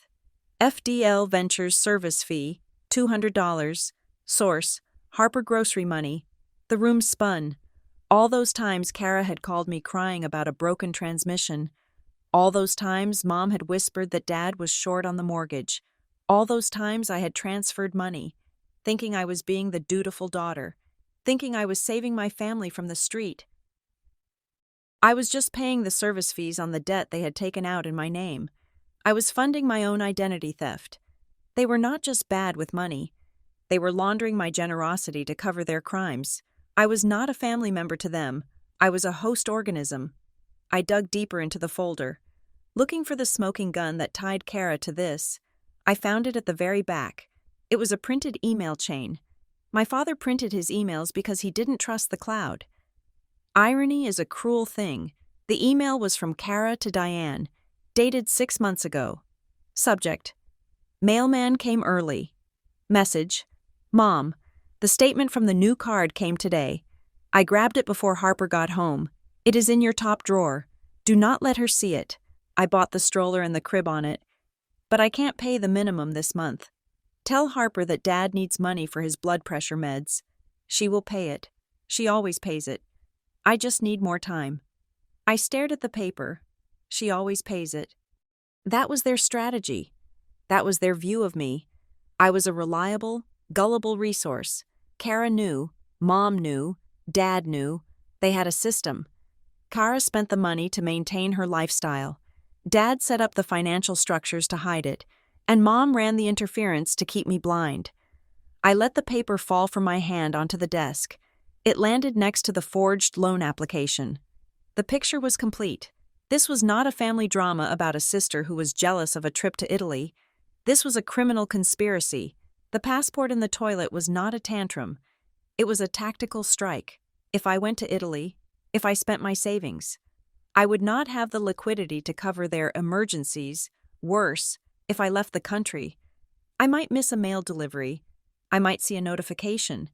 FDL Ventures service fee, $200. Source, Harper Grocery Money. The room spun. All those times Kara had called me crying about a broken transmission. All those times Mom had whispered that Dad was short on the mortgage. All those times I had transferred money, thinking I was being the dutiful daughter, thinking I was saving my family from the street. I was just paying the service fees on the debt they had taken out in my name. I was funding my own identity theft. They were not just bad with money. They were laundering my generosity to cover their crimes. I was not a family member to them. I was a host organism. I dug deeper into the folder. Looking for the smoking gun that tied Kara to this, I found it at the very back. It was a printed email chain. My father printed his emails because he didn't trust the cloud. Irony is a cruel thing. The email was from Kara to Diane, dated 6 months ago. Subject: Mailman came early. Message: Mom, the statement from the new card came today. I grabbed it before Harper got home. It is in your top drawer. Do not let her see it. I bought the stroller and the crib on it. But I can't pay the minimum this month. Tell Harper that Dad needs money for his blood pressure meds. She will pay it. She always pays it. I just need more time. I stared at the paper. She always pays it. That was their strategy. That was their view of me. I was a reliable, gullible resource. Kara knew, Mom knew, Dad knew. They had a system. Kara spent the money to maintain her lifestyle. Dad set up the financial structures to hide it, and Mom ran the interference to keep me blind. I let the paper fall from my hand onto the desk. It landed next to the forged loan application. The picture was complete. This was not a family drama about a sister who was jealous of a trip to Italy. This was a criminal conspiracy. The passport in the toilet was not a tantrum. It was a tactical strike. If I went to Italy, if I spent my savings, I would not have the liquidity to cover their emergencies. Worse, if I left the country, I might miss a mail delivery. I might see a notification.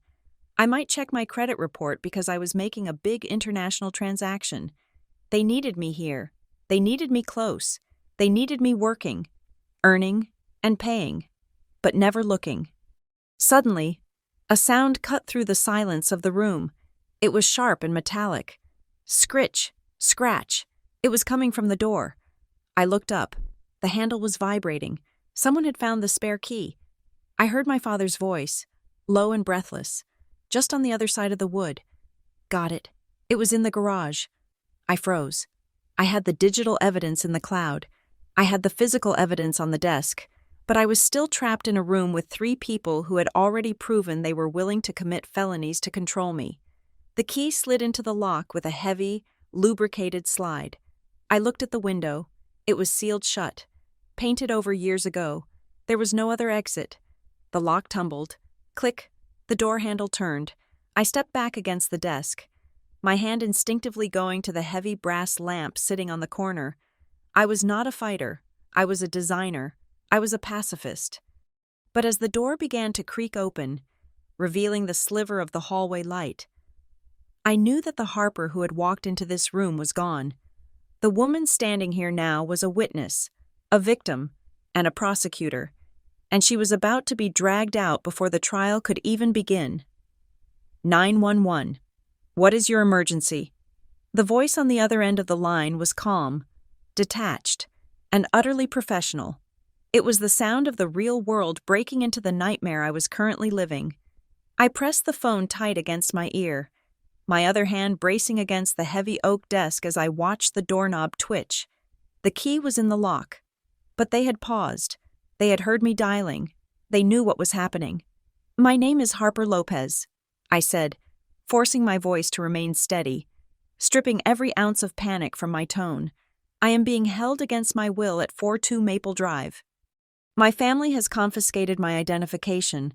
I might check my credit report because I was making a big international transaction. They needed me here. They needed me close. They needed me working, earning, and paying, but never looking. Suddenly, a sound cut through the silence of the room. It was sharp and metallic. Scritch, scratch. It was coming from the door. I looked up. The handle was vibrating. Someone had found the spare key. I heard my father's voice, low and breathless, just on the other side of the wood. Got it. It was in the garage. I froze. I had the digital evidence in the cloud. I had the physical evidence on the desk. But I was still trapped in a room with 3 people who had already proven they were willing to commit felonies to control me. The key slid into the lock with a heavy, lubricated slide. I looked at the window. It was sealed shut, painted over years ago. There was no other exit. The lock tumbled. Click. The door handle turned. I stepped back against the desk, my hand instinctively going to the heavy brass lamp sitting on the corner. I was not a fighter. I was a designer. I was a pacifist. But as the door began to creak open, revealing the sliver of the hallway light, I knew that the Harper who had walked into this room was gone. The woman standing here now was a witness, a victim, and a prosecutor, and she was about to be dragged out before the trial could even begin. 911. What is your emergency? The voice on the other end of the line was calm, detached, and utterly professional. It was the sound of the real world breaking into the nightmare I was currently living. I pressed the phone tight against my ear, my other hand bracing against the heavy oak desk as I watched the doorknob twitch. The key was in the lock. But they had paused. They had heard me dialing. They knew what was happening. My name is Harper Lopez, I said, forcing my voice to remain steady, stripping every ounce of panic from my tone. I am being held against my will at 42 Maple Drive. My family has confiscated my identification,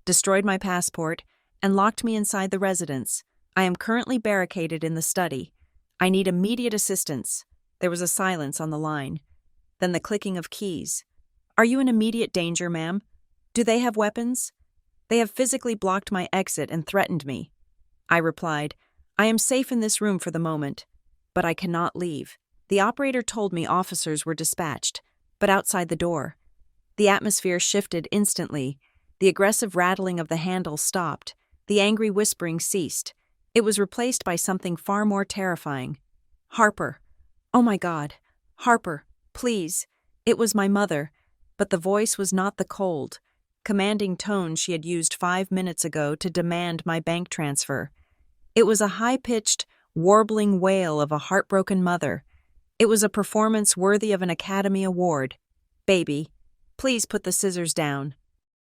destroyed my passport, and locked me inside the residence. I am currently barricaded in the study. I need immediate assistance. There was a silence on the line. Then the clicking of keys. Are you in immediate danger, ma'am? Do they have weapons? They have physically blocked my exit and threatened me. I replied, I am safe in this room for the moment, but I cannot leave. The operator told me officers were dispatched, but outside the door. The atmosphere shifted instantly. The aggressive rattling of the handle stopped. The angry whispering ceased. It was replaced by something far more terrifying. Harper. Oh my God. Harper, please. It was my mother, but the voice was not the cold, commanding tone she had used 5 minutes ago to demand my bank transfer. It was a high-pitched, warbling wail of a heartbroken mother. It was a performance worthy of an Academy Award. Baby, please put the scissors down.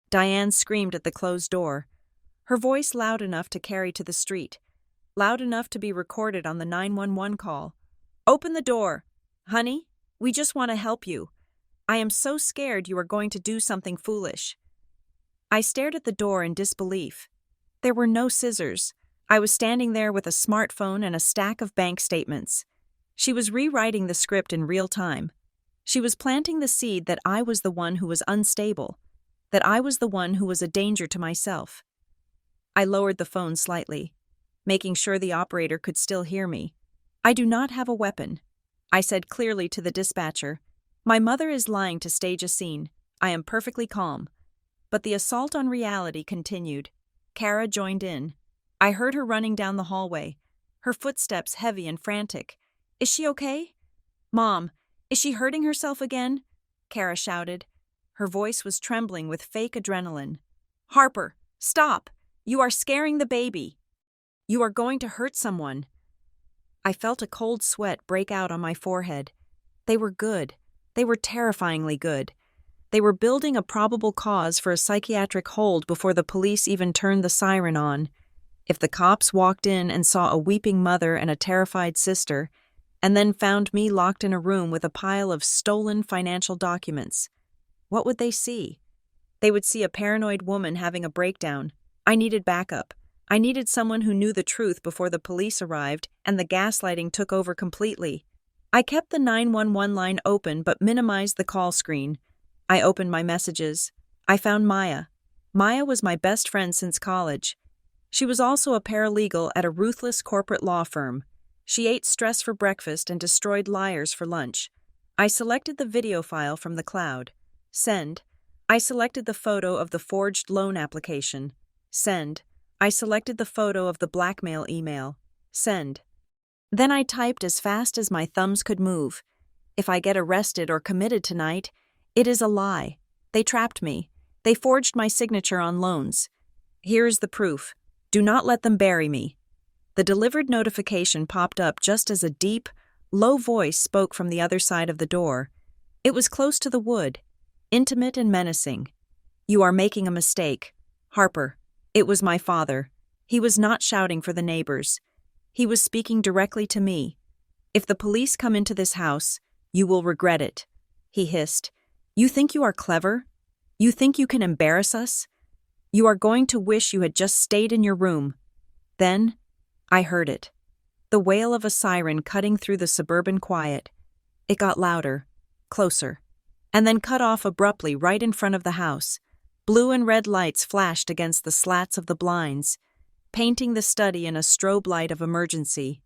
Diane screamed at the closed door, her voice loud enough to carry to the street, loud enough to be recorded on the 911 call. Open the door. Honey, we just want to help you. I am so scared you are going to do something foolish. I stared at the door in disbelief. There were no scissors. I was standing there with a smartphone and a stack of bank statements. She was rewriting the script in real time. She was planting the seed that I was the one who was unstable, that I was the one who was a danger to myself. I lowered the phone slightly, making sure the operator could still hear me. I do not have a weapon. I said clearly to the dispatcher. My mother is lying to stage a scene. I am perfectly calm. But the assault on reality continued. Kara joined in. I heard her running down the hallway, her footsteps heavy and frantic. Is she okay? Mom, is she hurting herself again? Kara shouted. Her voice was trembling with fake adrenaline. Harper, stop! You are scaring the baby. You are going to hurt someone. I felt a cold sweat break out on my forehead. They were good. They were terrifyingly good. They were building a probable cause for a psychiatric hold before the police even turned the siren on. If the cops walked in and saw a weeping mother and a terrified sister, and then found me locked in a room with a pile of stolen financial documents, what would they see? They would see a paranoid woman having a breakdown. I needed backup. I needed someone who knew the truth before the police arrived and the gaslighting took over completely. I kept the 911 line open but minimized the call screen. I opened my messages. I found Maya. Maya was my best friend since college. She was also a paralegal at a ruthless corporate law firm. She ate stress for breakfast and destroyed liars for lunch. I selected the video file from the cloud. Send. I selected the photo of the forged loan application. Send. I selected the photo of the blackmail email. Send. Then I typed as fast as my thumbs could move. If I get arrested or committed tonight, it is a lie. They trapped me. They forged my signature on loans. Here's the proof. Do not let them bury me. The delivered notification popped up just as a deep, low voice spoke from the other side of the door. It was close to the wood, intimate and menacing. You are making a mistake. Harper. It was my father. He was not shouting for the neighbors. He was speaking directly to me. If the police come into this house, you will regret it. He hissed. You think you are clever? You think you can embarrass us? You are going to wish you had just stayed in your room. Then, I heard it. The wail of a siren cutting through the suburban quiet. It got louder, closer, and then cut off abruptly right in front of the house. Blue and red lights flashed against the slats of the blinds, painting the study in a strobe light of emergency.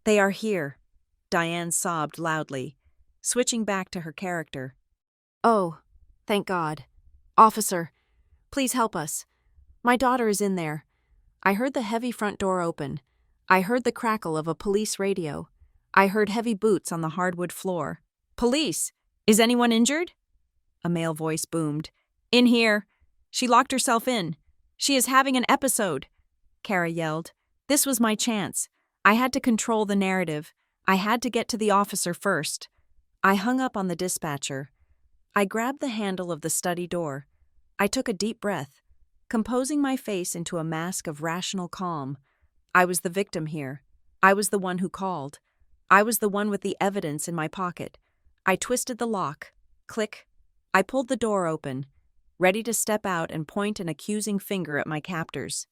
They are here, Diane sobbed loudly, switching back to her character. Oh, thank God. Officer, please help us. My daughter is in there. I heard the heavy front door open. I heard the crackle of a police radio. I heard heavy boots on the hardwood floor. Police! Is anyone injured? A male voice boomed. In here. She locked herself in. She is having an episode. Kara yelled. This was my chance. I had to control the narrative. I had to get to the officer first. I hung up on the dispatcher. I grabbed the handle of the study door. I took a deep breath, composing my face into a mask of rational calm. I was the victim here. I was the one who called. I was the one with the evidence in my pocket. I twisted the lock. Click. I pulled the door open, ready to step out and point an accusing finger at my captors.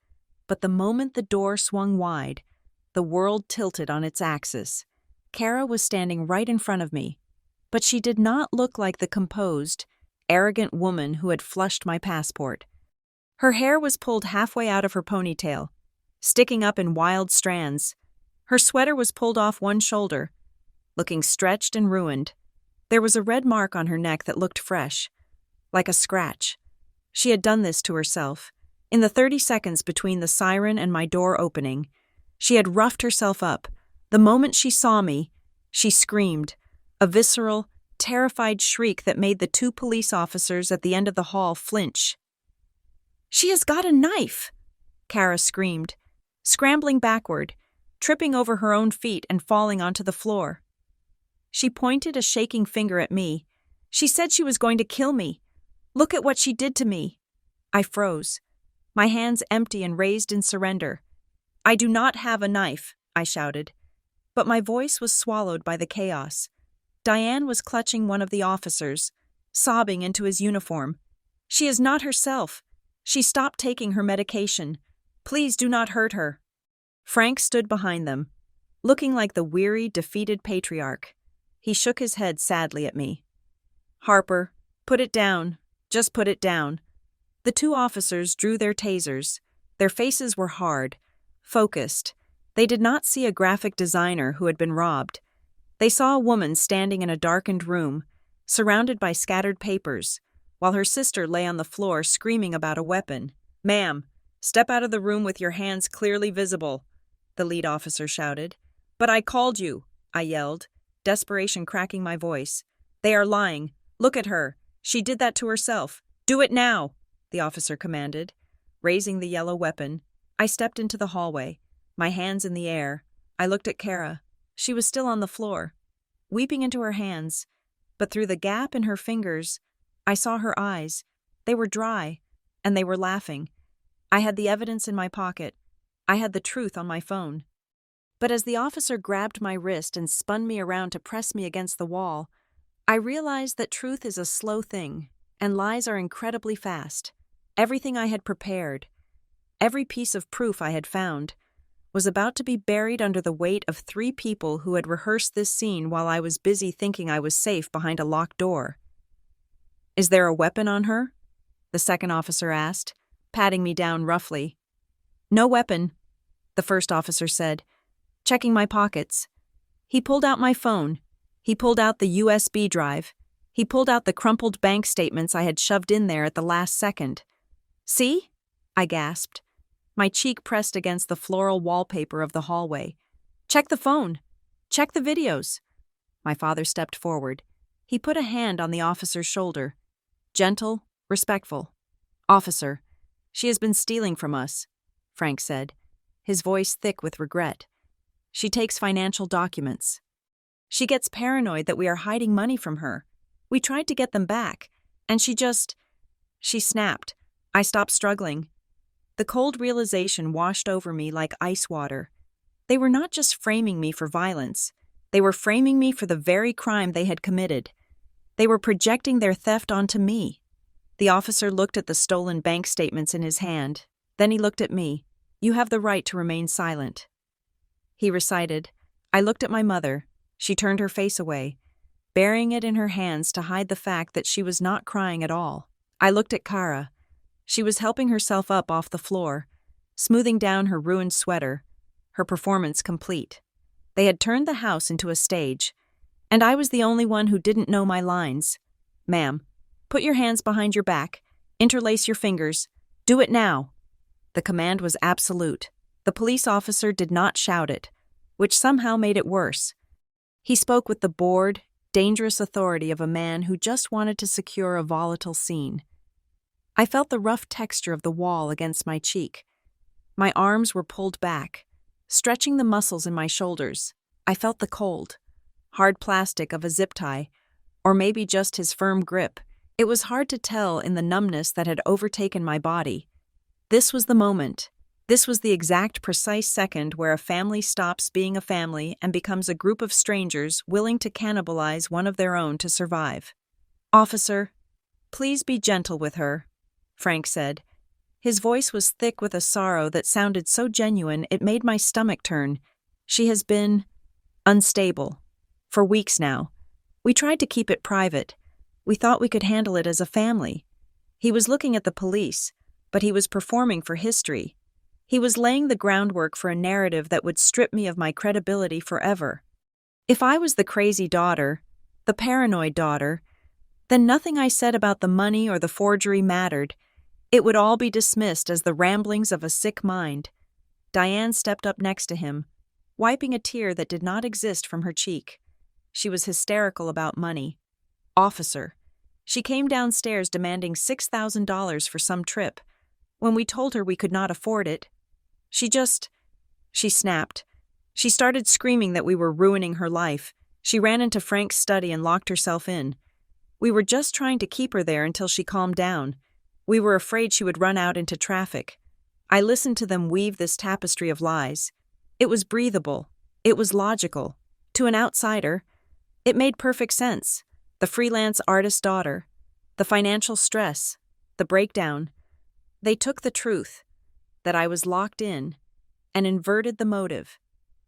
But the moment the door swung wide, the world tilted on its axis. Kara was standing right in front of me, but she did not look like the composed, arrogant woman who had flushed my passport. Her hair was pulled halfway out of her ponytail, sticking up in wild strands. Her sweater was pulled off one shoulder, looking stretched and ruined. There was a red mark on her neck that looked fresh, like a scratch. She had done this to herself. In the 30 seconds between the siren and my door opening, she had roughed herself up. The moment she saw me, she screamed, a visceral, terrified shriek that made the 2 police officers at the end of the hall flinch. She has got a knife, Kara screamed, scrambling backward, tripping over her own feet and falling onto the floor. She pointed a shaking finger at me. She said she was going to kill me. Look at what she did to me. I froze, my hands empty and raised in surrender. I do not have a knife, I shouted. But my voice was swallowed by the chaos. Diane was clutching one of the officers, sobbing into his uniform. She is not herself. She stopped taking her medication. Please do not hurt her. Frank stood behind them, looking like the weary, defeated patriarch. He shook his head sadly at me. Harper, put it down. Just put it down. The 2 officers drew their tasers. Their faces were hard, focused. They did not see a graphic designer who had been robbed. They saw a woman standing in a darkened room, surrounded by scattered papers, while her sister lay on the floor screaming about a weapon. "Ma'am, step out of the room with your hands clearly visible," the lead officer shouted. "But I called you," I yelled, desperation cracking my voice. "They are lying. Look at her. She did that to herself. Do it now," the officer commanded. Raising the yellow weapon, I stepped into the hallway, my hands in the air. I looked at Kara. She was still on the floor, weeping into her hands, but through the gap in her fingers, I saw her eyes. They were dry, and they were laughing. I had the evidence in my pocket. I had the truth on my phone. But as the officer grabbed my wrist and spun me around to press me against the wall, I realized that truth is a slow thing, and lies are incredibly fast. Everything I had prepared, every piece of proof I had found, was about to be buried under the weight of 3 people who had rehearsed this scene while I was busy thinking I was safe behind a locked door. "Is there a weapon on her?" the second officer asked, patting me down roughly. "No weapon," the first officer said, checking my pockets. He pulled out my phone. He pulled out the USB drive. He pulled out the crumpled bank statements I had shoved in there at the last second. "See?" I gasped, my cheek pressed against the floral wallpaper of the hallway. "Check the phone. Check the videos." My father stepped forward. He put a hand on the officer's shoulder. Gentle, respectful. "Officer, she has been stealing from us," Frank said, his voice thick with regret. "She takes financial documents. She gets paranoid that we are hiding money from her. We tried to get them back, and she snapped. I stopped struggling. The cold realization washed over me like ice water. They were not just framing me for violence. They were framing me for the very crime they had committed. They were projecting their theft onto me. The officer looked at the stolen bank statements in his hand. Then he looked at me. "You have the right to remain silent," he recited. I looked at my mother. She turned her face away, burying it in her hands to hide the fact that she was not crying at all. I looked at Kara. She was helping herself up off the floor, smoothing down her ruined sweater, her performance complete. They had turned the house into a stage, and I was the only one who didn't know my lines. "Ma'am, put your hands behind your back, interlace your fingers, do it now." The command was absolute. The police officer did not shout it, which somehow made it worse. He spoke with the bored, dangerous authority of a man who just wanted to secure a volatile scene. I felt the rough texture of the wall against my cheek. My arms were pulled back, stretching the muscles in my shoulders. I felt the cold, hard plastic of a zip tie, or maybe just his firm grip. It was hard to tell in the numbness that had overtaken my body. This was the moment. This was the exact precise second where a family stops being a family and becomes a group of strangers willing to cannibalize one of their own to survive. "Officer, please be gentle with her," Frank said. His voice was thick with a sorrow that sounded so genuine it made my stomach turn. "She has been unstable for weeks now. We tried to keep it private. We thought we could handle it as a family." He was looking at the police, but he was performing for history. He was laying the groundwork for a narrative that would strip me of my credibility forever. If I was the crazy daughter, the paranoid daughter, then nothing I said about the money or the forgery mattered. It would all be dismissed as the ramblings of a sick mind. Diane stepped up next to him, wiping a tear that did not exist from her cheek. She was hysterical about money. "Officer." She came downstairs demanding $6,000 for some trip. When we told her we could not afford it, she snapped. She started screaming that we were ruining her life. She ran into Frank's study and locked herself in. We were just trying to keep her there until she calmed down. We were afraid she would run out into traffic. I listened to them weave this tapestry of lies. It was breathable. It was logical. To an outsider, it made perfect sense. The freelance artist's daughter, the financial stress, the breakdown. They took the truth, that I was locked in, and inverted the motive.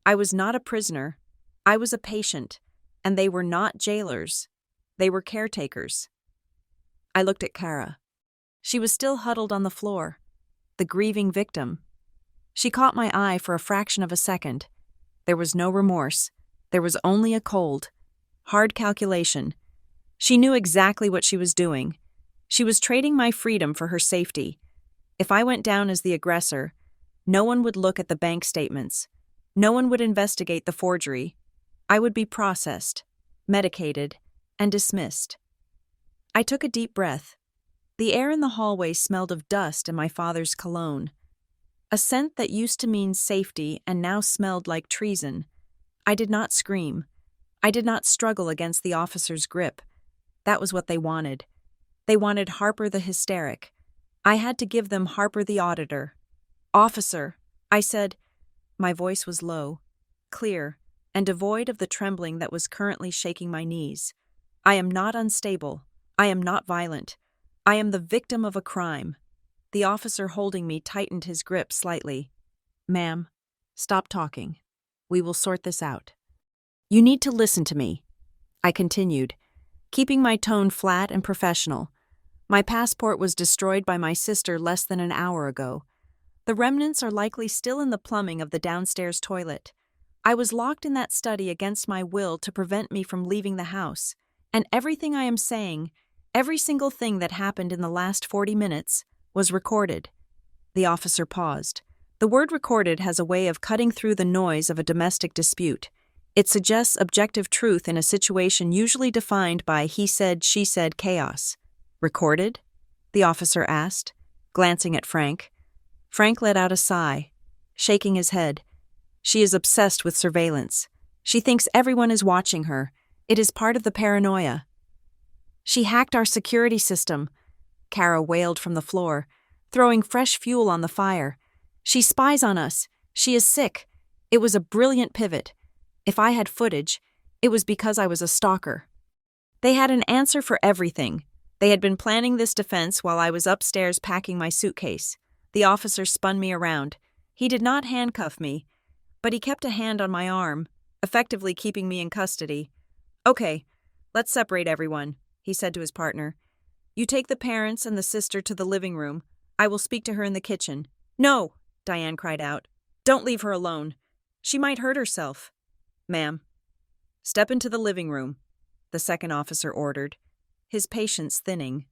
I was not a prisoner. I was a patient, and they were not jailers. They were caretakers. I looked at Kara. She was still huddled on the floor, the grieving victim. She caught my eye for a fraction of a second. There was no remorse, There was only a cold, hard calculation. She knew exactly what she was doing. She was trading my freedom for her safety. If I went down as the aggressor, no one would look at the bank statements. No one would investigate the forgery. I would be processed, medicated, and dismissed. I took a deep breath. The air in the hallway smelled of dust and my father's cologne. A scent that used to mean safety and now smelled like treason. I did not scream. I did not struggle against the officer's grip. That was what they wanted. They wanted Harper the hysteric. I had to give them Harper the auditor. "Officer," I said. My voice was low, clear, and devoid of the trembling that was currently shaking my knees. "I am not unstable. I am not violent. I am the victim of a crime." The officer holding me tightened his grip slightly. "Ma'am, stop talking. We will sort this out. You need to listen to me," I continued, keeping my tone flat and professional. My passport was destroyed by my sister less than an hour ago. The remnants are likely still in the plumbing of the downstairs toilet. I was locked in that study against my will to prevent me from leaving the house, and everything I am saying, every single thing that happened in the last 40 minutes, was recorded. The officer paused. The word recorded has a way of cutting through the noise of a domestic dispute. It suggests objective truth in a situation usually defined by he said, she said chaos. "Recorded?" the officer asked, glancing at Frank. Frank let out a sigh, shaking his head. "She is obsessed with surveillance. She thinks everyone is watching her. It is part of the paranoia." "She hacked our security system," Kara wailed from the floor, throwing fresh fuel on the fire. "She spies on us. She is sick. It was a brilliant pivot. If I had footage, it was because I was a stalker." They had an answer for everything. They had been planning this defense while I was upstairs packing my suitcase. The officer spun me around. He did not handcuff me, but he kept a hand on my arm, effectively keeping me in custody. "Okay, let's separate everyone," he said to his partner. "You take the parents and the sister to the living room. I will speak to her in the kitchen." "No," Diane cried out. "Don't leave her alone. She might hurt herself." "Ma'am." "Step into the living room," the second officer ordered, his patience thinning.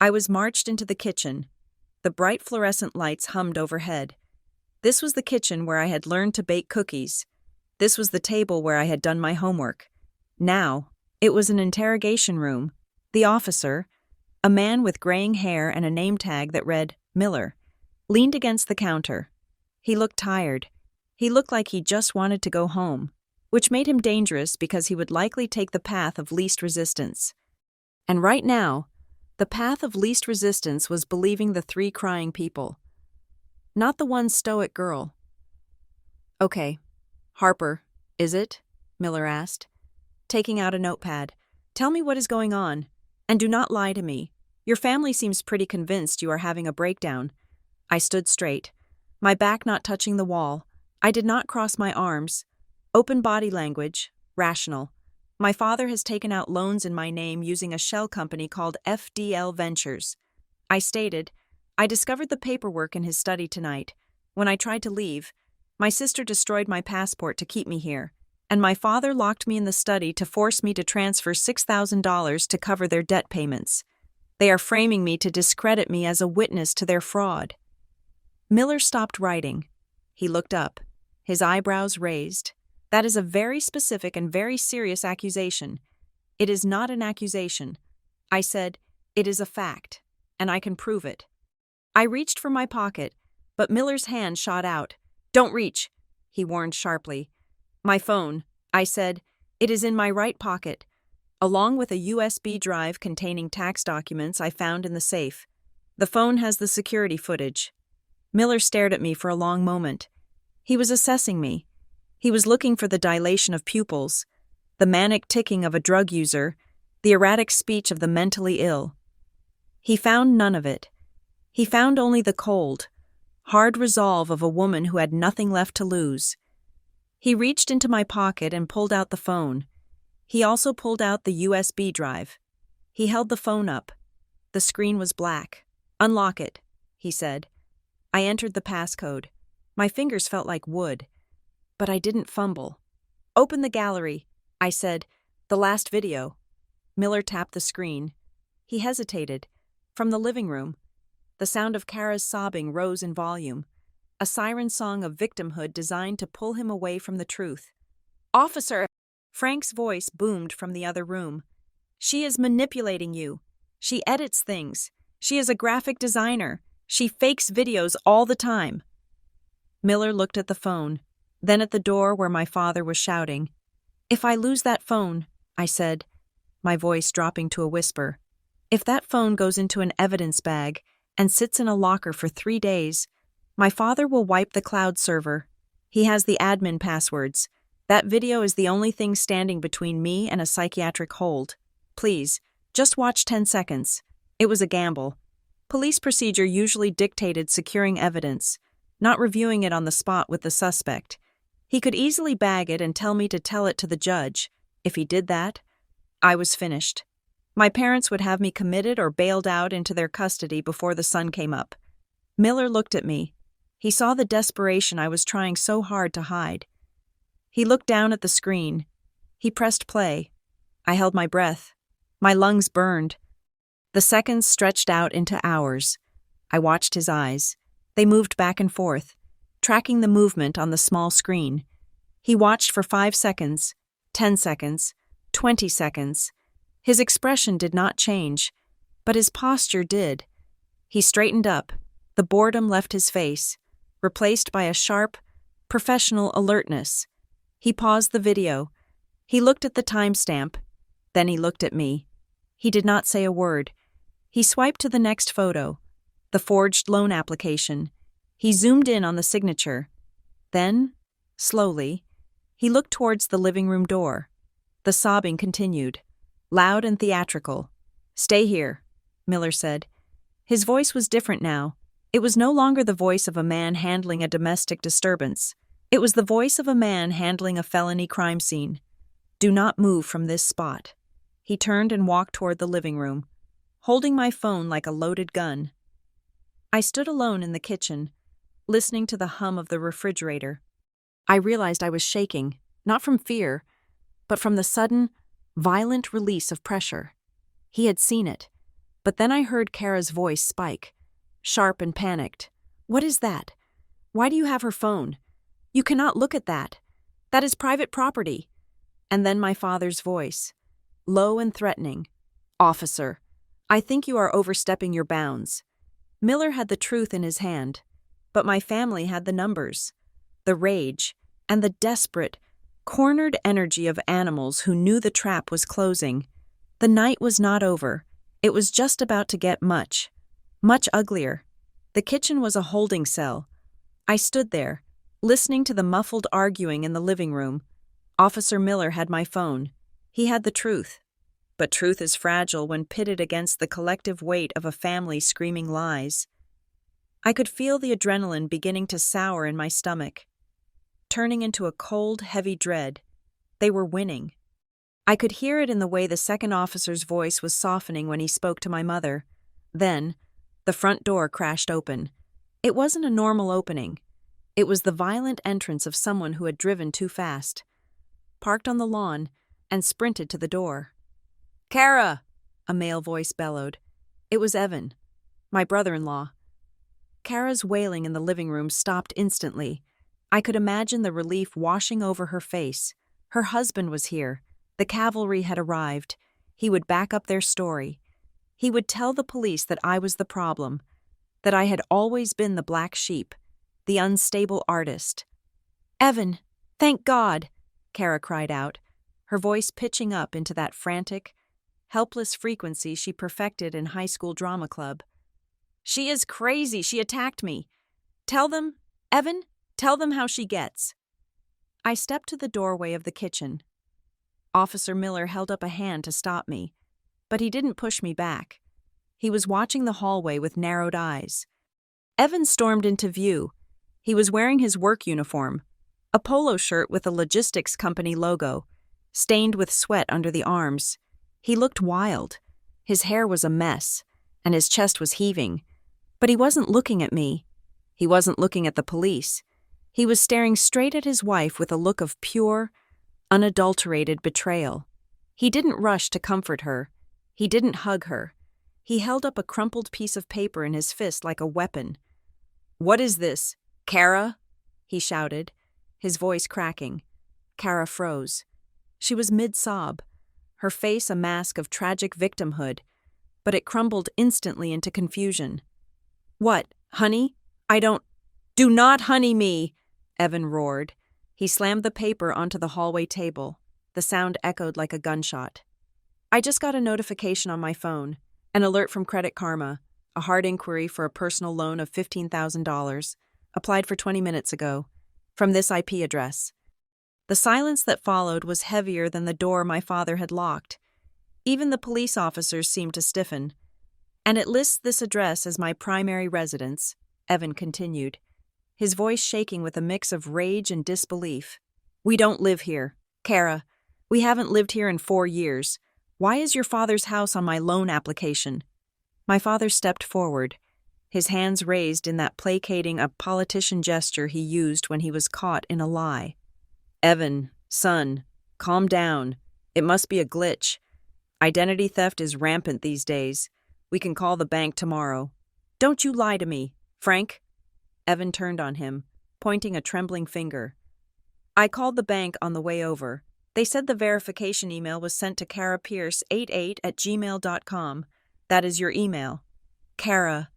I was marched into the kitchen. The bright fluorescent lights hummed overhead. This was the kitchen where I had learned to bake cookies. This was the table where I had done my homework. Now, it was an interrogation room. The officer, a man with graying hair and a name tag that read Miller, leaned against the counter. He looked tired. He looked like he just wanted to go home, which made him dangerous because he would likely take the path of least resistance. And right now, the path of least resistance was believing the three crying people. Not the one stoic girl. "Okay, Harper, is it?" Miller asked, taking out a notepad. "Tell me what is going on, and do not lie to me. Your family seems pretty convinced you are having a breakdown." I stood straight, my back not touching the wall. I did not cross my arms. Open body language, rational. My father has taken out loans in my name using a shell company called FDL Ventures. I stated, "I discovered the paperwork in his study tonight. When I tried to leave, my sister destroyed my passport to keep me here, and my father locked me in the study to force me to transfer $6,000 to cover their debt payments. They are framing me to discredit me as a witness to their fraud." Miller stopped writing. He looked up, his eyebrows raised. "That is a very specific and very serious accusation." "It is not an accusation," I said. "It is a fact, and I can prove it." I reached for my pocket, but Miller's hand shot out. "Don't reach," he warned sharply. "My phone," I said. "It is in my right pocket, along with a USB drive containing tax documents I found in the safe. The phone has the security footage." Miller stared at me for a long moment. He was assessing me. He was looking for the dilation of pupils, the manic ticking of a drug user, the erratic speech of the mentally ill. He found none of it. He found only the cold, hard resolve of a woman who had nothing left to lose. He reached into my pocket and pulled out the phone. He also pulled out the USB drive. He held the phone up. The screen was black. "Unlock it," he said. I entered the passcode. My fingers felt like wood. But I didn't fumble. Open the gallery, I said. The last video. Miller tapped the screen. He hesitated. From the living room, the sound of Kara's sobbing rose in volume, a siren song of victimhood designed to pull him away from the truth. Officer! Frank's voice boomed from the other room. She is manipulating you. She edits things. She is a graphic designer. She fakes videos all the time. Miller looked at the phone, then at the door where my father was shouting. If I lose that phone, I said, my voice dropping to a whisper, if that phone goes into an evidence bag and sits in a locker for 3 days, my father will wipe the cloud server. He has the admin passwords. That video is the only thing standing between me and a psychiatric hold. Please, just watch 10 seconds. It was a gamble. Police procedure usually dictated securing evidence, not reviewing it on the spot with the suspect. He could easily bag it and tell me to tell it to the judge. If he did that, I was finished. My parents would have me committed or bailed out into their custody before the sun came up. Miller looked at me. He saw the desperation I was trying so hard to hide. He looked down at the screen. He pressed play. I held my breath. My lungs burned. The seconds stretched out into hours. I watched his eyes. They moved back and forth, tracking the movement on the small screen. He watched for 5 seconds, 10 seconds, 20 seconds. His expression did not change, but his posture did. He straightened up. The boredom left his face, replaced by a sharp, professional alertness. He paused the video. He looked at the timestamp. Then he looked at me. He did not say a word. He swiped to the next photo, the forged loan application. He zoomed in on the signature. Then, slowly, he looked towards the living room door. The sobbing continued, loud and theatrical. Stay here, Miller said. His voice was different now. It was no longer the voice of a man handling a domestic disturbance. It was the voice of a man handling a felony crime scene. Do not move from this spot. He turned and walked toward the living room, holding my phone like a loaded gun. I stood alone in the kitchen, listening to the hum of the refrigerator. I realized I was shaking, not from fear, but from the sudden, violent release of pressure. He had seen it, but then I heard Kara's voice spike, sharp and panicked. What is that? Why do you have her phone? You cannot look at that. That is private property. And then my father's voice, low and threatening. Officer, I think you are overstepping your bounds. Miller had the truth in his hand, but my family had the numbers, the rage, and the desperate, cornered energy of animals who knew the trap was closing. The night was not over. It was just about to get much uglier. The kitchen was a holding cell. I stood there, listening to the muffled arguing in the living room. Officer Miller had my phone. He had the truth. But truth is fragile when pitted against the collective weight of a family screaming lies. I could feel the adrenaline beginning to sour in my stomach, turning into a cold, heavy dread. They were winning. I could hear it in the way the second officer's voice was softening when he spoke to my mother. Then, the front door crashed open. It wasn't a normal opening. It was the violent entrance of someone who had driven too fast, parked on the lawn, and sprinted to the door. Kara! A male voice bellowed. It was Evan, my brother-in-law. Kara's wailing in the living room stopped instantly. I could imagine the relief washing over her face. Her husband was here. The cavalry had arrived. He would back up their story. He would tell the police that I was the problem, that I had always been the black sheep, the unstable artist. Evan, thank God, Kara cried out, her voice pitching up into that frantic, helpless frequency she perfected in high school drama club. She is crazy. She attacked me. Tell them, Evan, tell them how she gets. I stepped to the doorway of the kitchen. Officer Miller held up a hand to stop me, but he didn't push me back. He was watching the hallway with narrowed eyes. Evan stormed into view. He was wearing his work uniform, a polo shirt with a logistics company logo, stained with sweat under the arms. He looked wild. His hair was a mess, and his chest was heaving. But he wasn't looking at me. He wasn't looking at the police. He was staring straight at his wife with a look of pure, unadulterated betrayal. He didn't rush to comfort her. He didn't hug her. He held up a crumpled piece of paper in his fist like a weapon. "What is this, Kara?" he shouted, his voice cracking. Kara froze. She was mid-sob, her face a mask of tragic victimhood, but it crumbled instantly into confusion. "What, honey? Do not honey me!" Evan roared. He slammed the paper onto the hallway table. The sound echoed like a gunshot. "I just got a notification on my phone, an alert from Credit Karma, a hard inquiry for a personal loan of $15,000, applied for 20 minutes ago, from this IP address." The silence that followed was heavier than the door my father had locked. Even the police officers seemed to stiffen. "And it lists this address as my primary residence," Evan continued, his voice shaking with a mix of rage and disbelief. "We don't live here. Kara, we haven't lived here in 4 years. Why is your father's house on my loan application?" My father stepped forward, his hands raised in that placating a politician gesture he used when he was caught in a lie. "Evan, son, calm down. It must be a glitch. Identity theft is rampant these days. We can call the bank tomorrow." "Don't you lie to me, Frank." Evan turned on him, pointing a trembling finger. "I called the bank on the way over. They said the verification email was sent to karapierce88@gmail.com. That is your email." "Kara."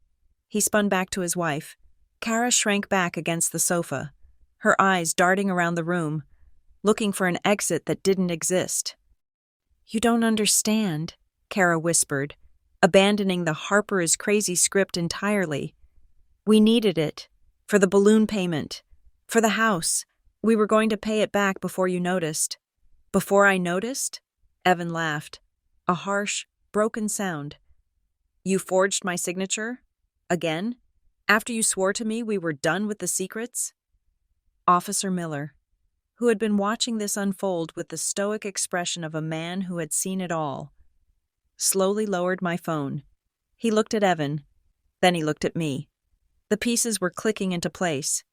He spun back to his wife. Kara shrank back against the sofa, her eyes darting around the room, looking for an exit that didn't exist. "You don't understand," Kara whispered, abandoning the Harper is crazy script entirely. "We needed it. For the balloon payment. For the house. We were going to pay it back before you noticed." "Before I noticed?" Evan laughed, a harsh, broken sound. "You forged my signature? Again? After you swore to me we were done with the secrets?" Officer Miller, who had been watching this unfold with the stoic expression of a man who had seen it all, slowly lowered my phone. He looked at Evan, then he looked at me. The pieces were clicking into place.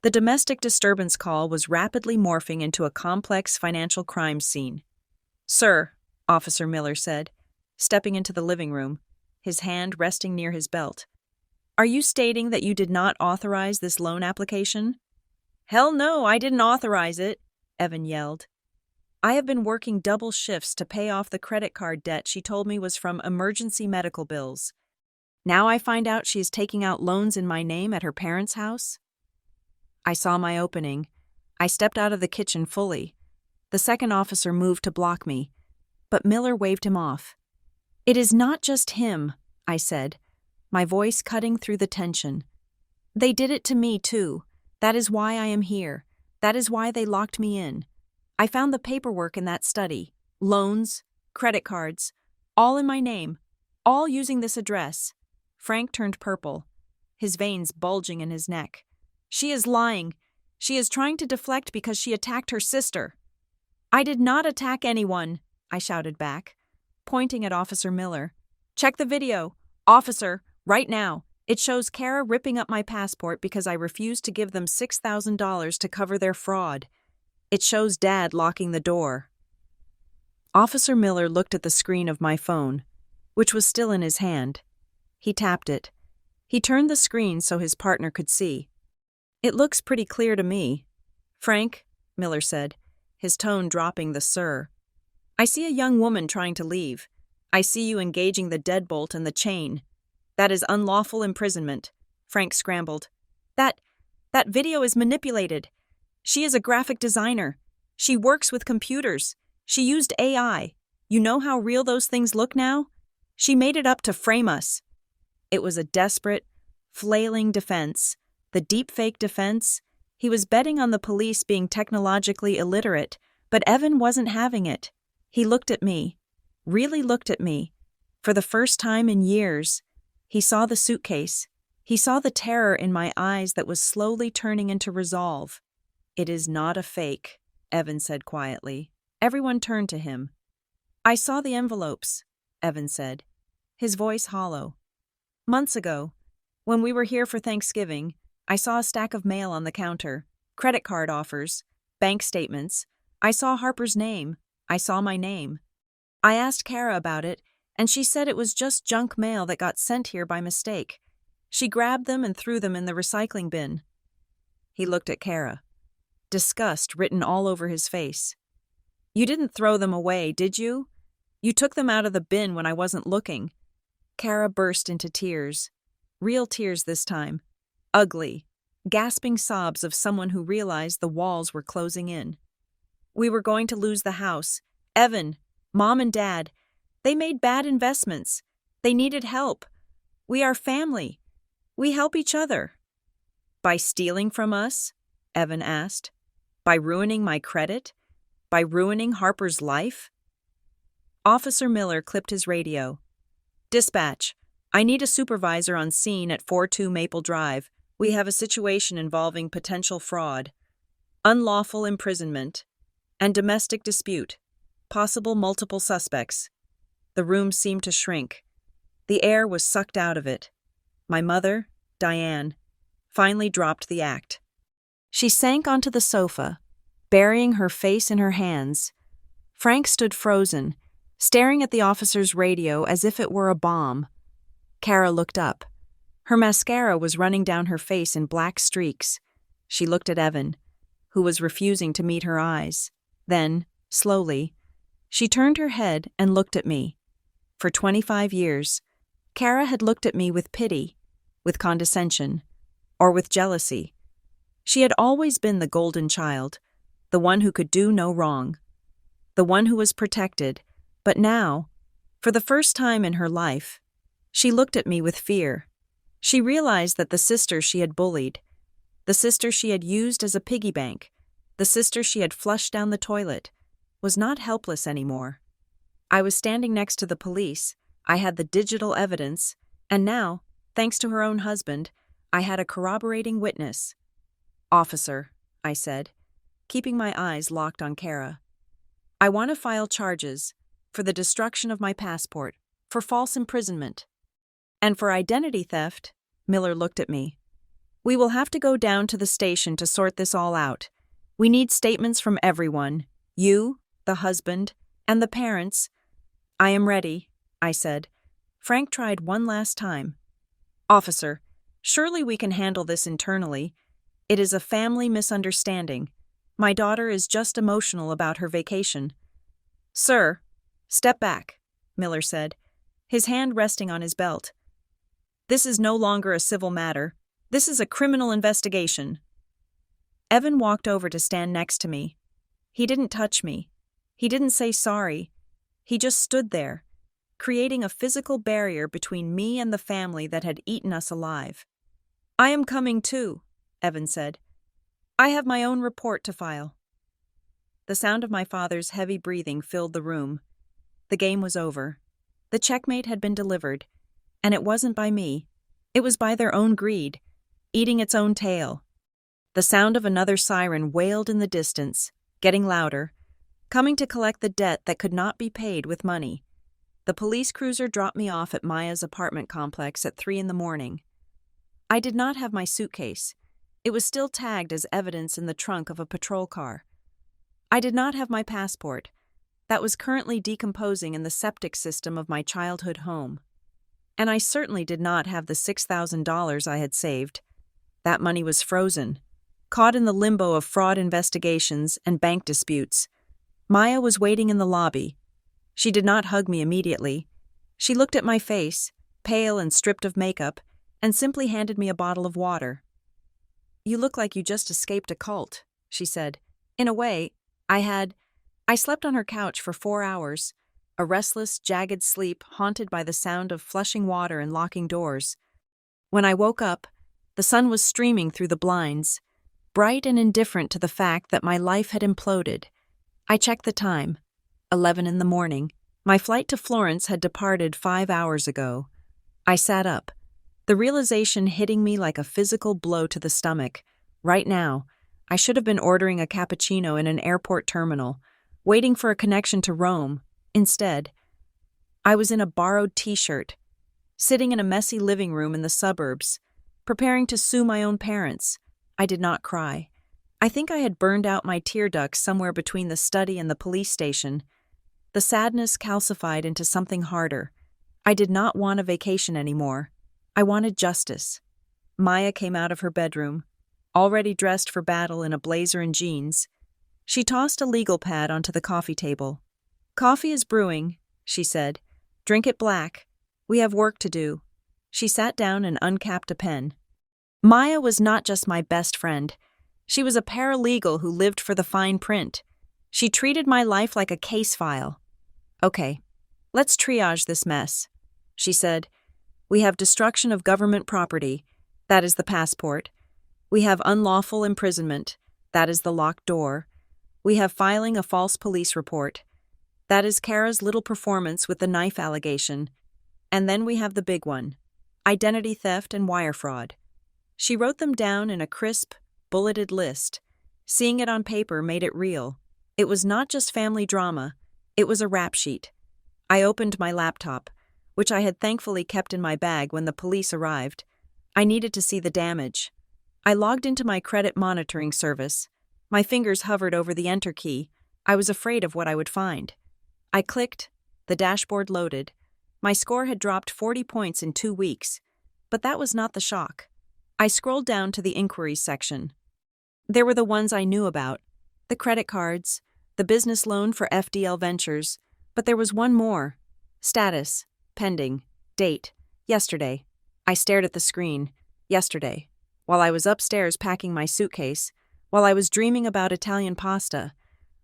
The domestic disturbance call was rapidly morphing into a complex financial crime scene. "Sir," Officer Miller said, stepping into the living room, his hand resting near his belt, "are you stating that you did not authorize this loan application?" "Hell no, I didn't authorize it," Evan yelled. "I have been working double shifts to pay off the credit card debt she told me was from emergency medical bills. Now I find out she is taking out loans in my name at her parents' house?" I saw my opening. I stepped out of the kitchen fully. The second officer moved to block me, but Miller waved him off. "It is not just him," I said, my voice cutting through the tension. "They did it to me, too. That is why I am here. That is why they locked me in. I found the paperwork in that study. Loans, credit cards, all in my name, all using this address." Frank turned purple, his veins bulging in his neck. "She is lying. She is trying to deflect because she attacked her sister." "I did not attack anyone," I shouted back, pointing at Officer Miller. "Check the video. Officer, right now. It shows Kara ripping up my passport because I refused to give them $6,000 to cover their fraud. It shows Dad locking the door." Officer Miller looked at the screen of my phone, which was still in his hand. He tapped it. He turned the screen so his partner could see. "It looks pretty clear to me." "Frank," Miller said, his tone dropping the "sir." "I see a young woman trying to leave. I see you engaging the deadbolt and the chain. That is unlawful imprisonment." Frank scrambled. That video is manipulated. She is a graphic designer. She works with computers. She used AI. You know how real those things look now? She made it up to frame us." It was a desperate, flailing defense, the deepfake defense. He was betting on the police being technologically illiterate, but Evan wasn't having it. He looked at me, really looked at me. For the first time in years, he saw the suitcase. He saw the terror in my eyes that was slowly turning into resolve. "It is not a fake," Evan said quietly. Everyone turned to him. "I saw the envelopes," Evan said, his voice hollow. "Months ago, when we were here for Thanksgiving, I saw a stack of mail on the counter, credit card offers, bank statements, I saw Harper's name. I saw my name. I asked Kara about it, and she said it was just junk mail that got sent here by mistake. She grabbed them and threw them in the recycling bin. He looked at Kara, disgust written all over his face. You didn't throw them away, did you? You took them out of the bin when I wasn't looking. Kara burst into tears. Real tears this time. Ugly, gasping sobs of someone who realized the walls were closing in. We were going to lose the house. Evan, Mom and Dad, they made bad investments. They needed help. We are family. We help each other. By stealing from us? Evan asked. By ruining my credit? By ruining Harper's life? Officer Miller clipped his radio. Dispatch, I need a supervisor on scene at 42 Maple Drive. We have a situation involving potential fraud, unlawful imprisonment, and domestic dispute. Possible multiple suspects. The room seemed to shrink. The air was sucked out of it. My mother, Diane, finally dropped the act. She sank onto the sofa, burying her face in her hands. Frank stood frozen, staring at the officer's radio as if it were a bomb. Kara looked up. Her mascara was running down her face in black streaks. She looked at Evan, who was refusing to meet her eyes. Then, slowly, she turned her head and looked at me. For 25 years, Kara had looked at me with pity, with condescension, or with jealousy. She had always been the golden child, the one who could do no wrong, the one who was protected, but now, for the first time in her life, she looked at me with fear. She realized that the sister she had bullied, the sister she had used as a piggy bank, the sister she had flushed down the toilet, was not helpless anymore. I was standing next to the police, I had the digital evidence, and now, thanks to her own husband, I had a corroborating witness. Officer, I said, keeping my eyes locked on Kara. I want to file charges for the destruction of my passport, for false imprisonment, and for identity theft. Miller looked at me. We will have to go down to the station to sort this all out. We need statements from everyone, you, the husband, and the parents. I am ready, I said. Frank tried one last time. Officer, surely we can handle this internally. It is a family misunderstanding. My daughter is just emotional about her vacation. Sir, step back, Miller said, his hand resting on his belt. This is no longer a civil matter. This is a criminal investigation. Evan walked over to stand next to me. He didn't touch me. He didn't say sorry. He just stood there, creating a physical barrier between me and the family that had eaten us alive. I am coming too, Evan said. I have my own report to file. The sound of my father's heavy breathing filled the room. The game was over. The checkmate had been delivered, and it wasn't by me. It was by their own greed, eating its own tail. The sound of another siren wailed in the distance, getting louder, coming to collect the debt that could not be paid with money. The police cruiser dropped me off at Maya's apartment complex at 3 a.m. I did not have my suitcase. It was still tagged as evidence in the trunk of a patrol car. I did not have my passport. That was currently decomposing in the septic system of my childhood home. And I certainly did not have the $6,000 I had saved. That money was frozen, caught in the limbo of fraud investigations and bank disputes. Maya was waiting in the lobby. She did not hug me immediately. She looked at my face, pale and stripped of makeup, and simply handed me a bottle of water. You look like you just escaped a cult, she said. In a way, I slept on her couch for 4 hours, a restless, jagged sleep haunted by the sound of flushing water and locking doors. When I woke up, the sun was streaming through the blinds, bright and indifferent to the fact that my life had imploded. I checked the time. 11 a.m. My flight to Florence had departed 5 hours ago. I sat up, the realization hitting me like a physical blow to the stomach. Right now, I should have been ordering a cappuccino in an airport terminal, waiting for a connection to Rome. Instead, I was in a borrowed t-shirt, sitting in a messy living room in the suburbs, preparing to sue my own parents. I did not cry. I think I had burned out my tear ducts somewhere between the study and the police station. The sadness calcified into something harder. I did not want a vacation anymore. I wanted justice. Maya came out of her bedroom, already dressed for battle in a blazer and jeans. She tossed a legal pad onto the coffee table. "Coffee is brewing," she said. "Drink it black. We have work to do." She sat down and uncapped a pen. Maya was not just my best friend. She was a paralegal who lived for the fine print. She treated my life like a case file. "Okay, let's triage this mess," she said. "We have destruction of government property. That is the passport. We have unlawful imprisonment. That is the locked door. We have filing a false police report. That is Kara's little performance with the knife allegation. And then we have the big one: identity theft and wire fraud." She wrote them down in a crisp, bulleted list. Seeing it on paper made it real. It was not just family drama. It was a rap sheet. I opened my laptop, which I had thankfully kept in my bag when the police arrived. I needed to see the damage. I logged into my credit monitoring service. My fingers hovered over the enter key. I was afraid of what I would find. I clicked. The dashboard loaded. My score had dropped 40 points in 2 weeks. But that was not the shock. I scrolled down to the inquiries section. There were the ones I knew about: the credit cards, the business loan for FDL Ventures, but there was one more. Status, pending, date, yesterday. I stared at the screen. Yesterday. While I was upstairs packing my suitcase, while I was dreaming about Italian pasta,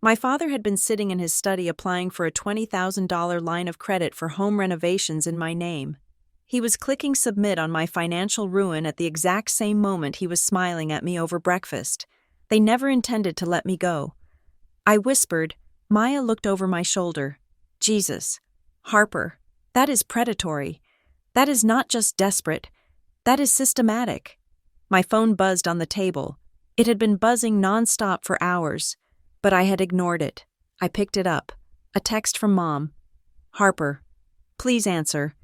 my father had been sitting in his study applying for a $20,000 line of credit for home renovations in my name. He was clicking submit on my financial ruin at the exact same moment he was smiling at me over breakfast. They never intended to let me go. I whispered. Maya looked over my shoulder. "Jesus. Harper. That is predatory. That is not just desperate. That is systematic." My phone buzzed on the table. It had been buzzing nonstop for hours, but I had ignored it. I picked it up. A text from Mom. "Harper, please answer.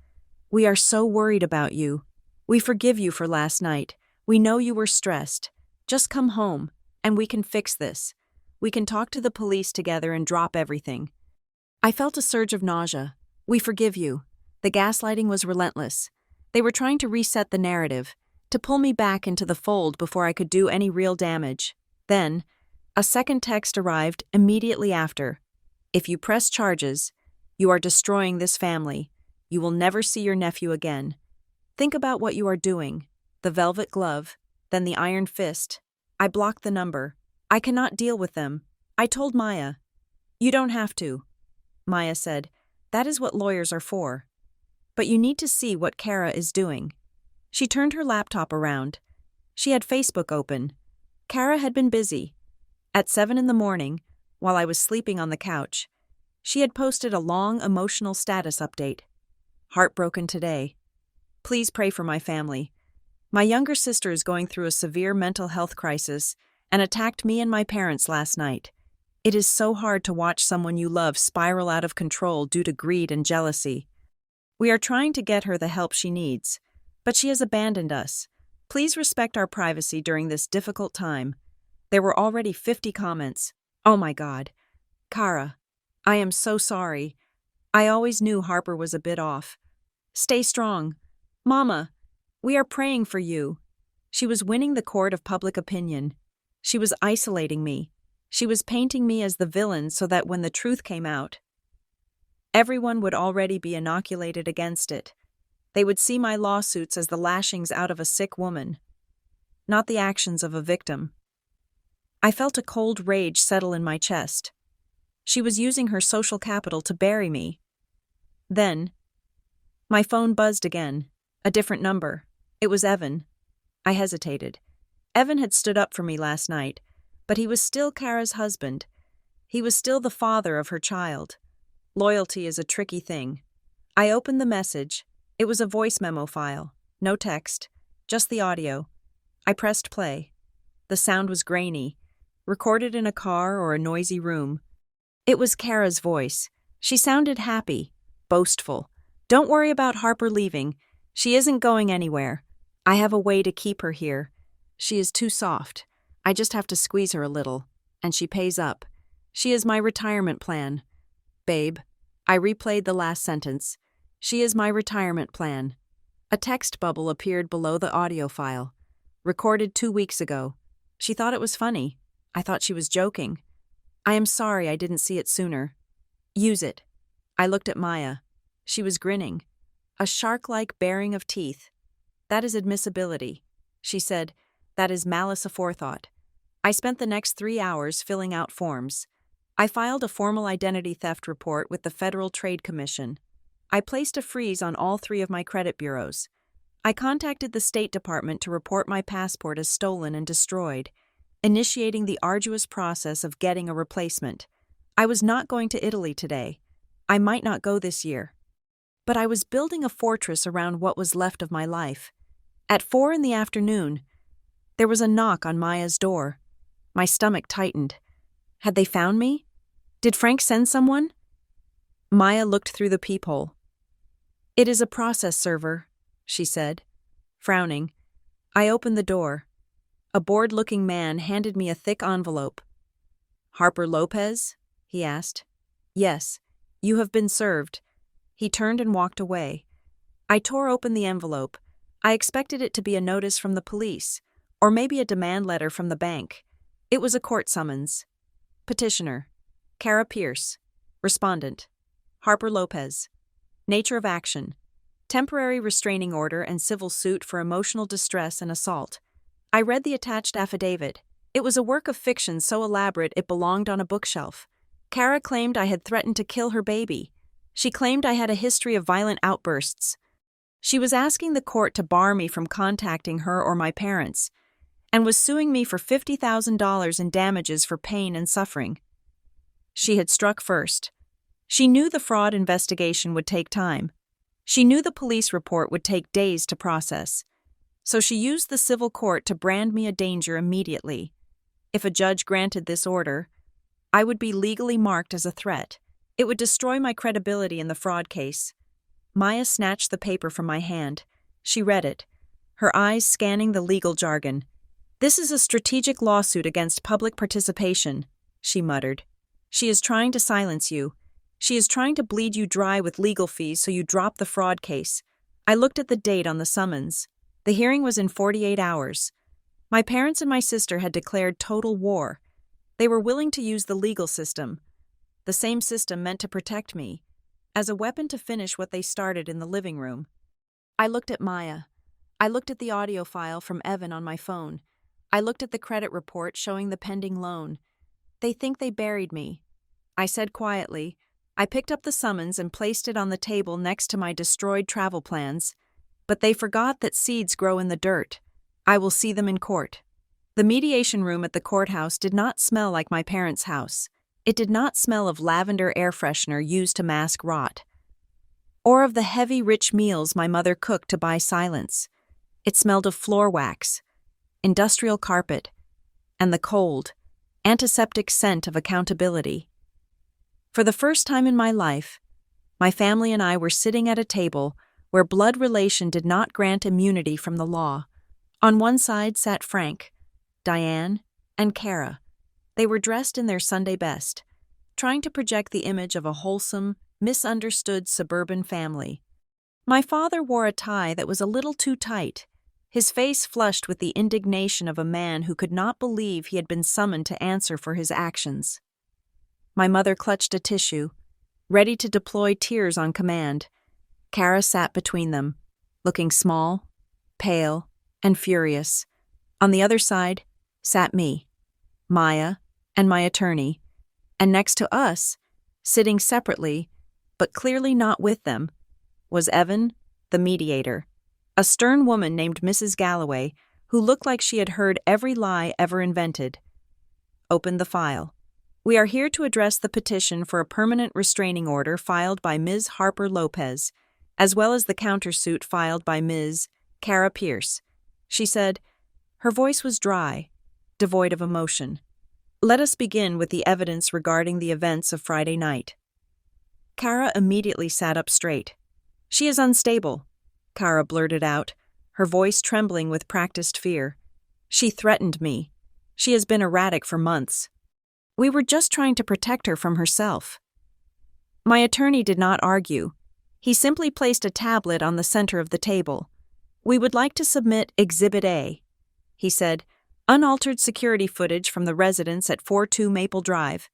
We are so worried about you. We forgive you for last night. We know you were stressed. Just come home, and we can fix this. We can talk to the police together and drop everything." I felt a surge of nausea. "We forgive you." The gaslighting was relentless. They were trying to reset the narrative, to pull me back into the fold before I could do any real damage. Then, a second text arrived immediately after. "If you press charges, you are destroying this family. You will never see your nephew again. Think about what you are doing." The velvet glove, then the iron fist. I blocked the number. "I cannot deal with them." I told Maya. "You don't have to." Maya said, "That is what lawyers are for. But you need to see what Kara is doing." She turned her laptop around. She had Facebook open. Kara had been busy. At 7 a.m, while I was sleeping on the couch, she had posted a long emotional status update. "Heartbroken today. Please pray for my family. My younger sister is going through a severe mental health crisis and attacked me and my parents last night. It is so hard to watch someone you love spiral out of control due to greed and jealousy. We are trying to get her the help she needs, but she has abandoned us. Please respect our privacy during this difficult time." There were already 50 comments. Oh my God. "Kara, I am so sorry. I always knew Harper was a bit off. Stay strong. Mama, we are praying for you." She was winning the court of public opinion. She was isolating me. She was painting me as the villain so that when the truth came out, everyone would already be inoculated against it. They would see my lawsuits as the lashings out of a sick woman, not the actions of a victim. I felt a cold rage settle in my chest. She was using her social capital to bury me. Then, my phone buzzed again. A different number. It was Evan. I hesitated. Evan had stood up for me last night, but he was still Kara's husband. He was still the father of her child. Loyalty is a tricky thing. I opened the message. It was a voice memo file. No text, just the audio. I pressed play. The sound was grainy, recorded in a car or a noisy room. It was Kara's voice. She sounded happy, boastful. "Don't worry about Harper leaving. She isn't going anywhere. I have a way to keep her here. She is too soft. I just have to squeeze her a little, and she pays up. She is my retirement plan. Babe, I replayed the last sentence. She is my retirement plan. A text bubble appeared below the audio file. Recorded 2 weeks ago. She thought it was funny. I thought she was joking. I am sorry I didn't see it sooner. Use it. I looked at Maya. She was grinning. A shark-like baring of teeth. That is admissibility. She said, that is malice aforethought. I spent the next 3 hours filling out forms. I filed a formal identity theft report with the Federal Trade Commission. I placed a freeze on all 3 of my credit bureaus. I contacted the State Department to report my passport as stolen and destroyed, initiating the arduous process of getting a replacement. I was not going to Italy today. I might not go this year. But I was building a fortress around what was left of my life. At 4 in the afternoon, there was a knock on Maya's door. My stomach tightened. Had they found me? Did Frank send someone? Maya looked through the peephole. It is a process server, she said. Frowning, I opened the door. A bored-looking man handed me a thick envelope. Harper Lopez? He asked. Yes, you have been served. He turned and walked away. I tore open the envelope. I expected it to be a notice from the police, or maybe a demand letter from the bank. It was a court summons. Petitioner, Kara Pierce. Respondent, Harper Lopez. Nature of action, temporary restraining order and civil suit for emotional distress and assault. I read the attached affidavit. It was a work of fiction so elaborate it belonged on a bookshelf. Kara claimed I had threatened to kill her baby. She claimed I had a history of violent outbursts. She was asking the court to bar me from contacting her or my parents, and was suing me for $50,000 in damages for pain and suffering. She had struck first. She knew the fraud investigation would take time. She knew the police report would take days to process. So she used the civil court to brand me a danger immediately. If a judge granted this order, I would be legally marked as a threat. It would destroy my credibility in the fraud case. Maya snatched the paper from my hand. She read it, her eyes scanning the legal jargon. This is a strategic lawsuit against public participation, she muttered. She is trying to silence you. She is trying to bleed you dry with legal fees so you drop the fraud case. I looked at the date on the summons. The hearing was in 48 hours. My parents and my sister had declared total war. They were willing to use the legal system, the same system meant to protect me, as a weapon to finish what they started in the living room. I looked at Maya. I looked at the audio file from Evan on my phone. I looked at the credit report showing the pending loan. They think they buried me. I said quietly. I picked up the summons and placed it on the table next to my destroyed travel plans. But they forgot that seeds grow in the dirt. I will see them in court. The mediation room at the courthouse did not smell like my parents' house. It did not smell of lavender air freshener used to mask rot, or of the heavy, rich meals my mother cooked to buy silence. It smelled of floor wax, industrial carpet, and the cold, antiseptic scent of accountability. For the first time in my life, my family and I were sitting at a table where blood relation did not grant immunity from the law. On one side sat Frank, Diane, and Kara. They were dressed in their Sunday best, trying to project the image of a wholesome, misunderstood suburban family. My father wore a tie that was a little too tight, his face flushed with the indignation of a man who could not believe he had been summoned to answer for his actions. My mother clutched a tissue, ready to deploy tears on command. Kara sat between them, looking small, pale, and furious. On the other side sat me, Maya, and my attorney, and next to us, sitting separately, but clearly not with them, was Evan, the mediator, a stern woman named Mrs. Galloway, who looked like she had heard every lie ever invented. Opened the file. We are here to address the petition for a permanent restraining order filed by Ms. Harper Lopez, as well as the countersuit filed by Ms. Kara Pierce. She said. Her voice was dry, devoid of emotion. Let us begin with the evidence regarding the events of Friday night. Kara immediately sat up straight. She is unstable, Kara blurted out, her voice trembling with practiced fear. She threatened me. She has been erratic for months. We were just trying to protect her from herself." My attorney did not argue. He simply placed a tablet on the center of the table. "We would like to submit Exhibit A," he said, "unaltered security footage from the residence at 42 Maple Drive,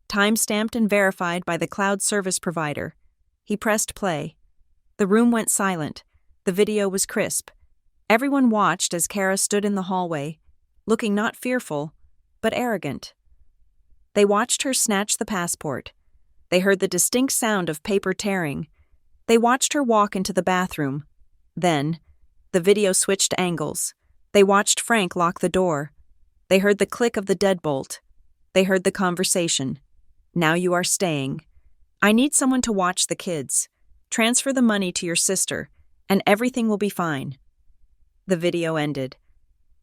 time-stamped and verified by the cloud service provider." He pressed play. The room went silent. The video was crisp. Everyone watched as Kara stood in the hallway, looking not fearful, but arrogant. They watched her snatch the passport. They heard the distinct sound of paper tearing. They watched her walk into the bathroom. Then, the video switched angles. They watched Frank lock the door. They heard the click of the deadbolt. They heard the conversation. "Now you are staying. I need someone to watch the kids. Transfer the money to your sister, and everything will be fine." The video ended.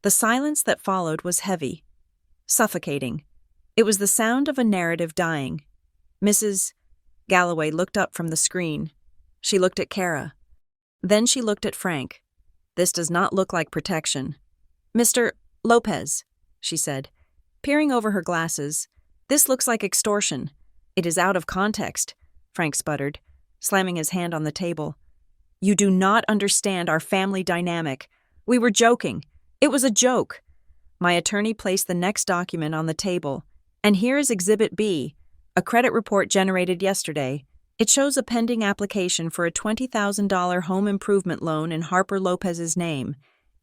The silence that followed was heavy, suffocating. It was the sound of a narrative dying. Mrs. Galloway looked up from the screen. She looked at Kara. Then she looked at Frank. "This does not look like protection." "Mr. Lopez," she said, peering over her glasses, "this looks like extortion." "It is out of context," Frank sputtered, slamming his hand on the table. "You do not understand our family dynamic. We were joking. It was a joke." My attorney placed the next document on the table. "And here is Exhibit B, a credit report generated yesterday. It shows a pending application for a $20,000 home improvement loan in Harper Lopez's name,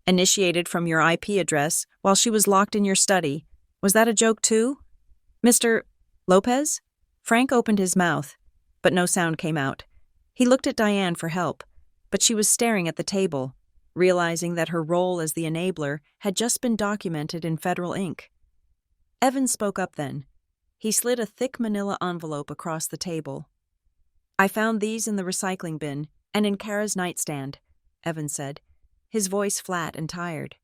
initiated from your IP address while she was locked in your study. Was that a joke too?" "Mr. Lopez?" Frank opened his mouth, but no sound came out. He looked at Diane for help, but she was staring at the table, realizing that her role as the enabler had just been documented in federal ink. Evan spoke up then. He slid a thick manila envelope across the table. "I found these in the recycling bin and in Kara's nightstand," Evan said, his voice flat and tired.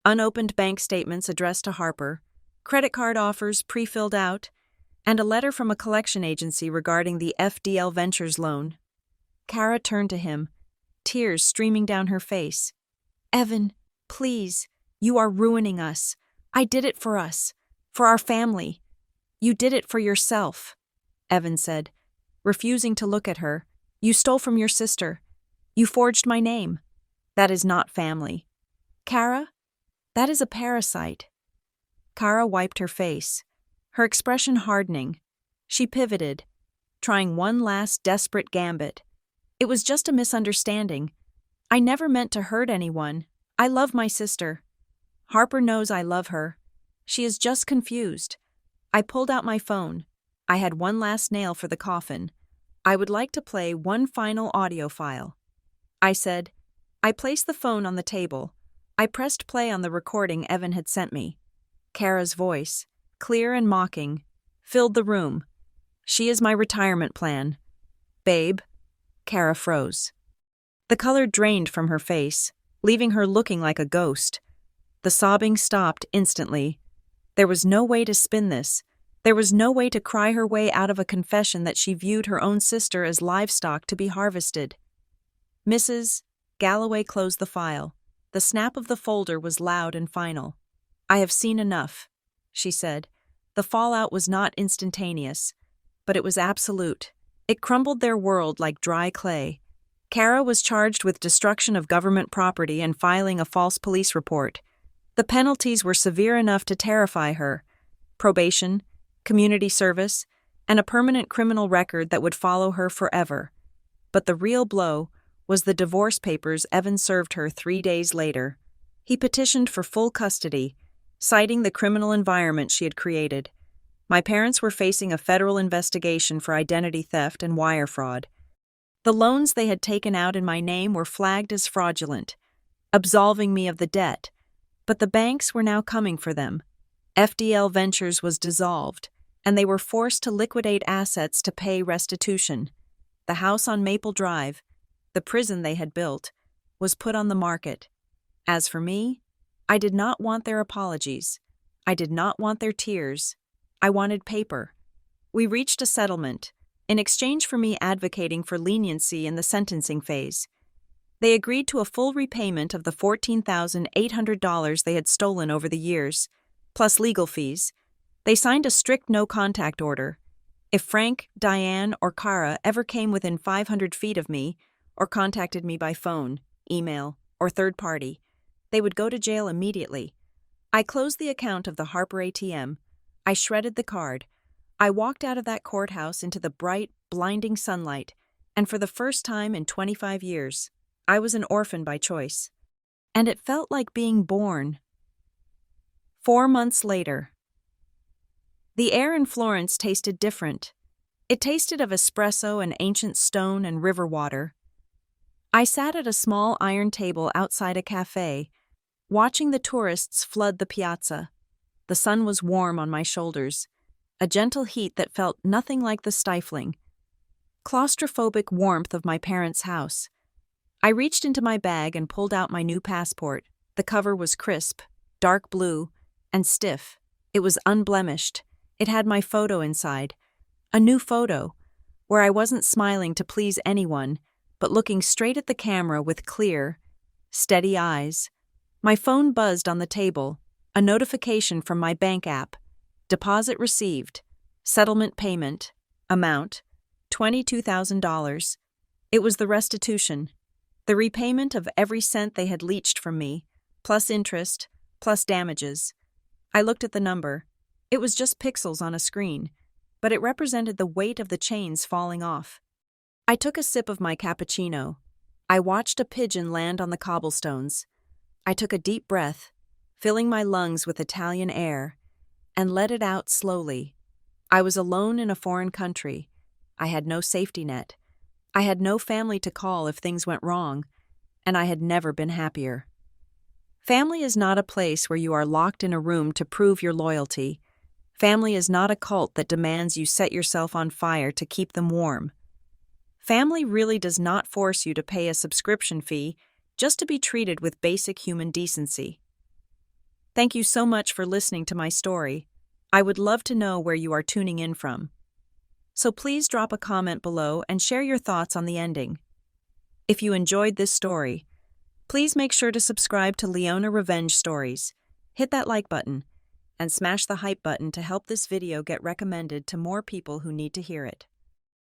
"Unopened bank statements addressed to Harper, credit card offers pre-filled out, and a letter from a collection agency regarding the FDL Ventures loan." Kara turned to him, tears streaming down her face. "Evan, please, you are ruining us. I did it for us, for our family. You did it for yourself," Evan said, refusing to look at her. "You stole from your sister. You forged my name. That is not family. Kara, that is a parasite." Kara wiped her face, her expression hardening. She pivoted, trying one last desperate gambit. "It was just a misunderstanding. I never meant to hurt anyone. I love my sister. Harper knows I love her. She is just confused. I pulled out my phone. I had one last nail for the coffin. I would like to play one final audio file." I said. I placed the phone on the table. I pressed play on the recording Evan had sent me. Kara's voice, clear and mocking, filled the room. "She is my retirement plan. Babe." Kara froze. The color drained from her face, leaving her looking like a ghost. The sobbing stopped instantly. There was no way to spin this. There was no way to cry her way out of a confession that she viewed her own sister as livestock to be harvested. Mrs. Galloway closed the file. The snap of the folder was loud and final. "I have seen enough," she said. The fallout was not instantaneous, but it was absolute. It crumbled their world like dry clay. Kara was charged with destruction of government property and filing a false police report. The penalties were severe enough to terrify her: probation, community service, and a permanent criminal record that would follow her forever. But the real blow was the divorce papers Evan served her 3 days later. He petitioned for full custody, citing the criminal environment she had created. My parents were facing a federal investigation for identity theft and wire fraud. The loans they had taken out in my name were flagged as fraudulent, absolving me of the debt. But the banks were now coming for them. FDL Ventures was dissolved, and they were forced to liquidate assets to pay restitution. The house on Maple Drive, the prison they had built, was put on the market. As for me, I did not want their apologies. I did not want their tears. I wanted paper. We reached a settlement, in exchange for me advocating for leniency in the sentencing phase. They agreed to a full repayment of the $14,800 they had stolen over the years. plus legal fees. They signed a strict no-contact order. If Frank, Diane, or Kara ever came within 500 feet of me, or contacted me by phone, email, or third party, they would go to jail immediately. I closed the account of the Harper ATM. I shredded the card. I walked out of that courthouse into the bright, blinding sunlight, and for the first time in 25 years, I was an orphan by choice. And it felt like being born. 4 months later. The air in Florence tasted different. It tasted of espresso and ancient stone and river water. I sat at a small iron table outside a cafe, watching the tourists flood the piazza. The sun was warm on my shoulders, a gentle heat that felt nothing like the stifling, claustrophobic warmth of my parents' house. I reached into my bag and pulled out my new passport. The cover was crisp, dark blue, and stiff. It was unblemished. It had my photo inside. A new photo, where I wasn't smiling to please anyone, but looking straight at the camera with clear, steady eyes. My phone buzzed on the table, a notification from my bank app. Deposit received. Settlement payment. Amount, $22,000. It was the restitution. The repayment of every cent they had leached from me, plus interest, plus damages. I looked at the number. It was just pixels on a screen, but it represented the weight of the chains falling off. I took a sip of my cappuccino. I watched a pigeon land on the cobblestones. I took a deep breath, filling my lungs with Italian air, and let it out slowly. I was alone in a foreign country. I had no safety net. I had no family to call if things went wrong, and I had never been happier. Family is not a place where you are locked in a room to prove your loyalty. Family is not a cult that demands you set yourself on fire to keep them warm. Family really does not force you to pay a subscription fee just to be treated with basic human decency. Thank you so much for listening to my story. I would love to know where you are tuning in from. So please drop a comment below and share your thoughts on the ending. If you enjoyed this story, please make sure to subscribe to Leona Revenge Stories, hit that like button, and smash the hype button to help this video get recommended to more people who need to hear it.